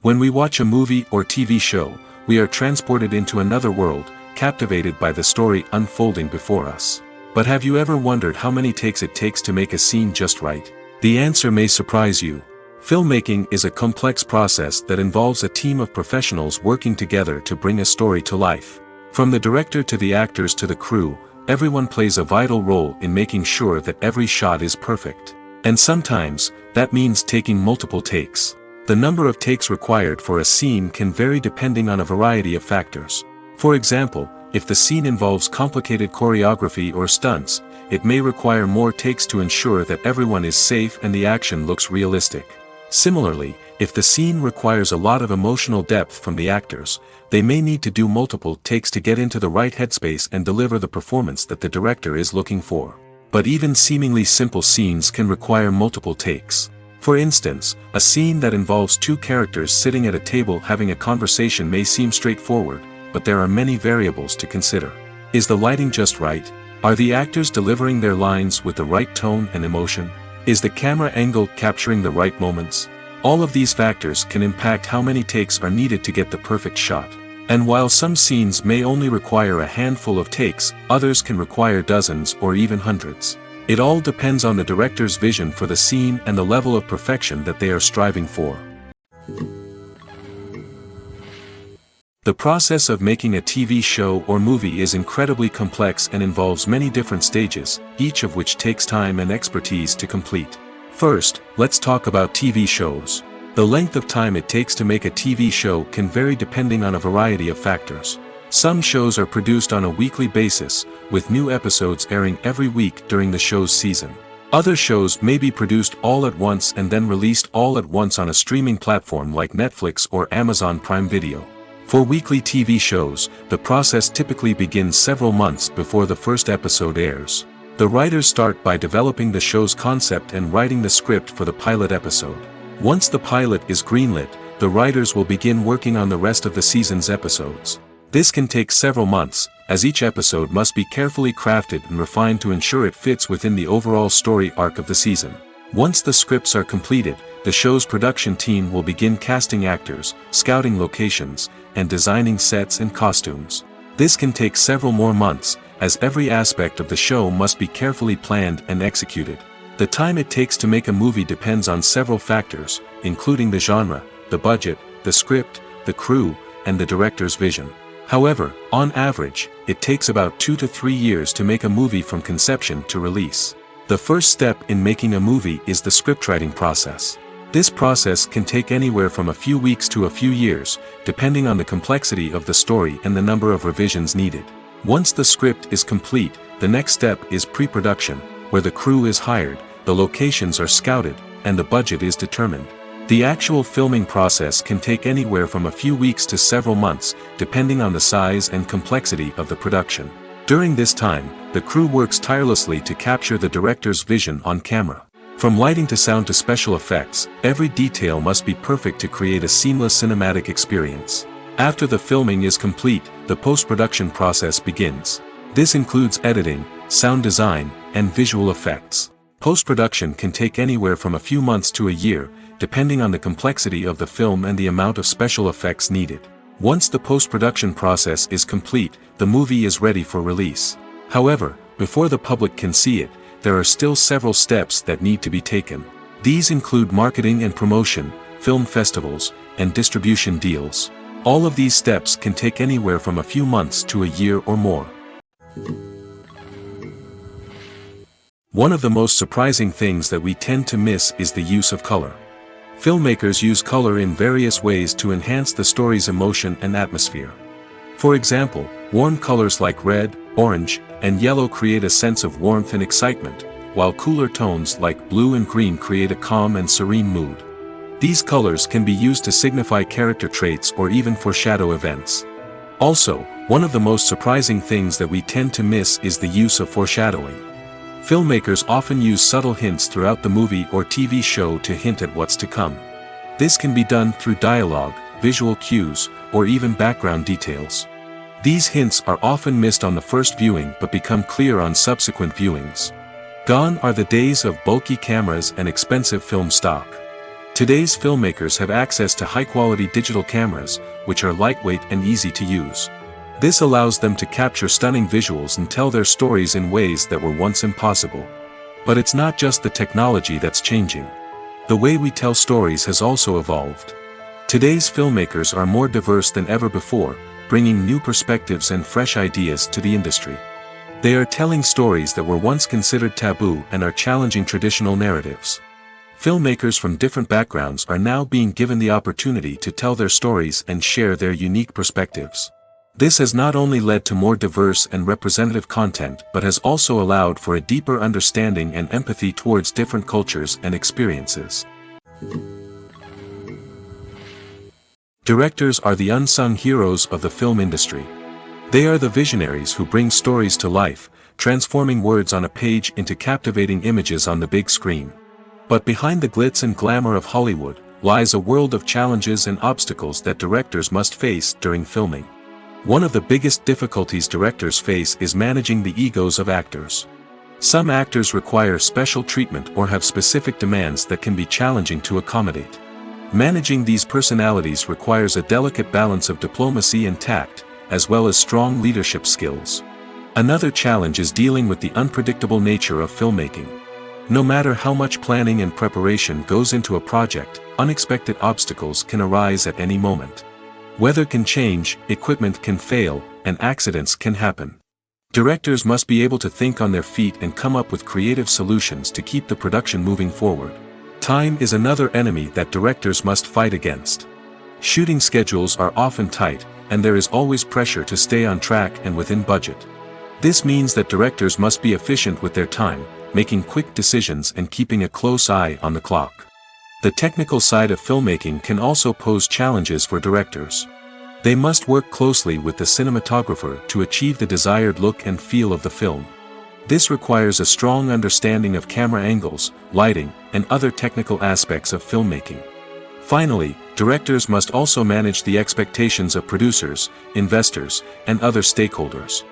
When we watch a movie or TV show, we are transported into another world, captivated by the story unfolding before us. But have you ever wondered how many takes it takes to make a scene just right? The answer may surprise you. Filmmaking is a complex process that involves a team of professionals working together to bring a story to life. From the director to the actors to the crew, everyone plays a vital role in making sure that every shot is perfect. And sometimes, that means taking multiple takes. The number of takes required for a scene can vary depending on a variety of factors. For example, if the scene involves complicated choreography or stunts, it may require more takes to ensure that everyone is safe and the action looks realistic. Similarly, if the scene requires a lot of emotional depth from the actors, they may need to do multiple takes to get into the right headspace and deliver the performance that the director is looking for. But even seemingly simple scenes can require multiple takes. For instance, a scene that involves two characters sitting at a table having a conversation may seem straightforward, but there are many variables to consider. Is the lighting just right? Are the actors delivering their lines with the right tone and emotion? Is the camera angle capturing the right moments? All of these factors can impact how many takes are needed to get the perfect shot. And while some scenes may only require a handful of takes, others can require dozens or even hundreds. It all depends on the director's vision for the scene and the level of perfection that they are striving for. The process of making a TV show or movie is incredibly complex and involves many different stages, each of which takes time and expertise to complete. First, let's talk about TV shows. The length of time it takes to make a TV show can vary depending on a variety of factors. Some shows are produced on a weekly basis, with new episodes airing every week during the show's season. Other shows may be produced all at once and then released all at once on a streaming platform like Netflix or Amazon Prime Video. For weekly TV shows, the process typically begins several months before the first episode airs. The writers start by developing the show's concept and writing the script for the pilot episode. Once the pilot is greenlit, the writers will begin working on the rest of the season's episodes. This can take several months, as each episode must be carefully crafted and refined to ensure it fits within the overall story arc of the season. Once the scripts are completed, the show's production team will begin casting actors, scouting locations, and designing sets and costumes. This can take several more months, as every aspect of the show must be carefully planned and executed. The time it takes to make a movie depends on several factors, including the genre, the budget, the script, the crew, and the director's vision. However, on average, it takes about 2 to 3 years to make a movie from conception to release. The first step in making a movie is the scriptwriting process. This process can take anywhere from a few weeks to a few years, depending on the complexity of the story and the number of revisions needed. Once the script is complete, the next step is pre-production, where the crew is hired, the locations are scouted, and the budget is determined. The actual filming process can take anywhere from a few weeks to several months, depending on the size and complexity of the production. During this time, the crew works tirelessly to capture the director's vision on camera. From lighting to sound to special effects, every detail must be perfect to create a seamless cinematic experience. After the filming is complete, the post-production process begins. This includes editing, sound design, and visual effects. Post-production can take anywhere from a few months to a year, depending on the complexity of the film and the amount of special effects needed. Once the post-production process is complete, the movie is ready for release. However, before the public can see it, there are still several steps that need to be taken. These include marketing and promotion, film festivals, and distribution deals. All of these steps can take anywhere from a few months to a year or more. One of the most surprising things that we tend to miss is the use of color. Filmmakers use color in various ways to enhance the story's emotion and atmosphere. For example, warm colors like red, orange, and yellow create a sense of warmth and excitement, while cooler tones like blue and green create a calm and serene mood. These colors can be used to signify character traits or even foreshadow events. Also, one of the most surprising things that we tend to miss is the use of foreshadowing. Filmmakers often use subtle hints throughout the movie or TV show to hint at what's to come. This can be done through dialogue, visual cues, or even background details. These hints are often missed on the first viewing but become clear on subsequent viewings. Gone are the days of bulky cameras and expensive film stock. Today's filmmakers have access to high-quality digital cameras, which are lightweight and easy to use. This allows them to capture stunning visuals and tell their stories in ways that were once impossible. But it's not just the technology that's changing. The way we tell stories has also evolved. Today's filmmakers are more diverse than ever before, bringing new perspectives and fresh ideas to the industry. They are telling stories that were once considered taboo and are challenging traditional narratives. Filmmakers from different backgrounds are now being given the opportunity to tell their stories and share their unique perspectives. This has not only led to more diverse and representative content but has also allowed for a deeper understanding and empathy towards different cultures and experiences. Directors are the unsung heroes of the film industry. They are the visionaries who bring stories to life, transforming words on a page into captivating images on the big screen. But behind the glitz and glamour of Hollywood lies a world of challenges and obstacles that directors must face during filming. One of the biggest difficulties directors face is managing the egos of actors. Some actors require special treatment or have specific demands that can be challenging to accommodate. Managing these personalities requires a delicate balance of diplomacy and tact, as well as strong leadership skills. Another challenge is dealing with the unpredictable nature of filmmaking. No matter how much planning and preparation goes into a project, unexpected obstacles can arise at any moment. Weather can change, equipment can fail, and accidents can happen. Directors must be able to think on their feet and come up with creative solutions to keep the production moving forward. Time is another enemy that directors must fight against. Shooting schedules are often tight, and there is always pressure to stay on track and within budget. This means that directors must be efficient with their time, making quick decisions and keeping a close eye on the clock. The technical side of filmmaking can also pose challenges for directors. They must work closely with the cinematographer to achieve the desired look and feel of the film. This requires a strong understanding of camera angles, lighting, and other technical aspects of filmmaking. Finally, directors must also manage the expectations of producers, investors, and other stakeholders.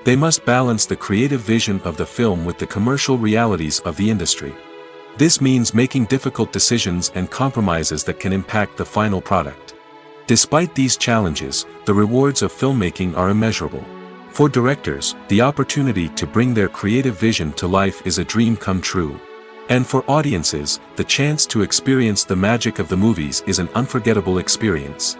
They must balance the creative vision of the film with the commercial realities of the industry. This means making difficult decisions and compromises that can impact the final product. Despite these challenges, the rewards of filmmaking are immeasurable. For directors, the opportunity to bring their creative vision to life is a dream come true. And for audiences, the chance to experience the magic of the movies is an unforgettable experience.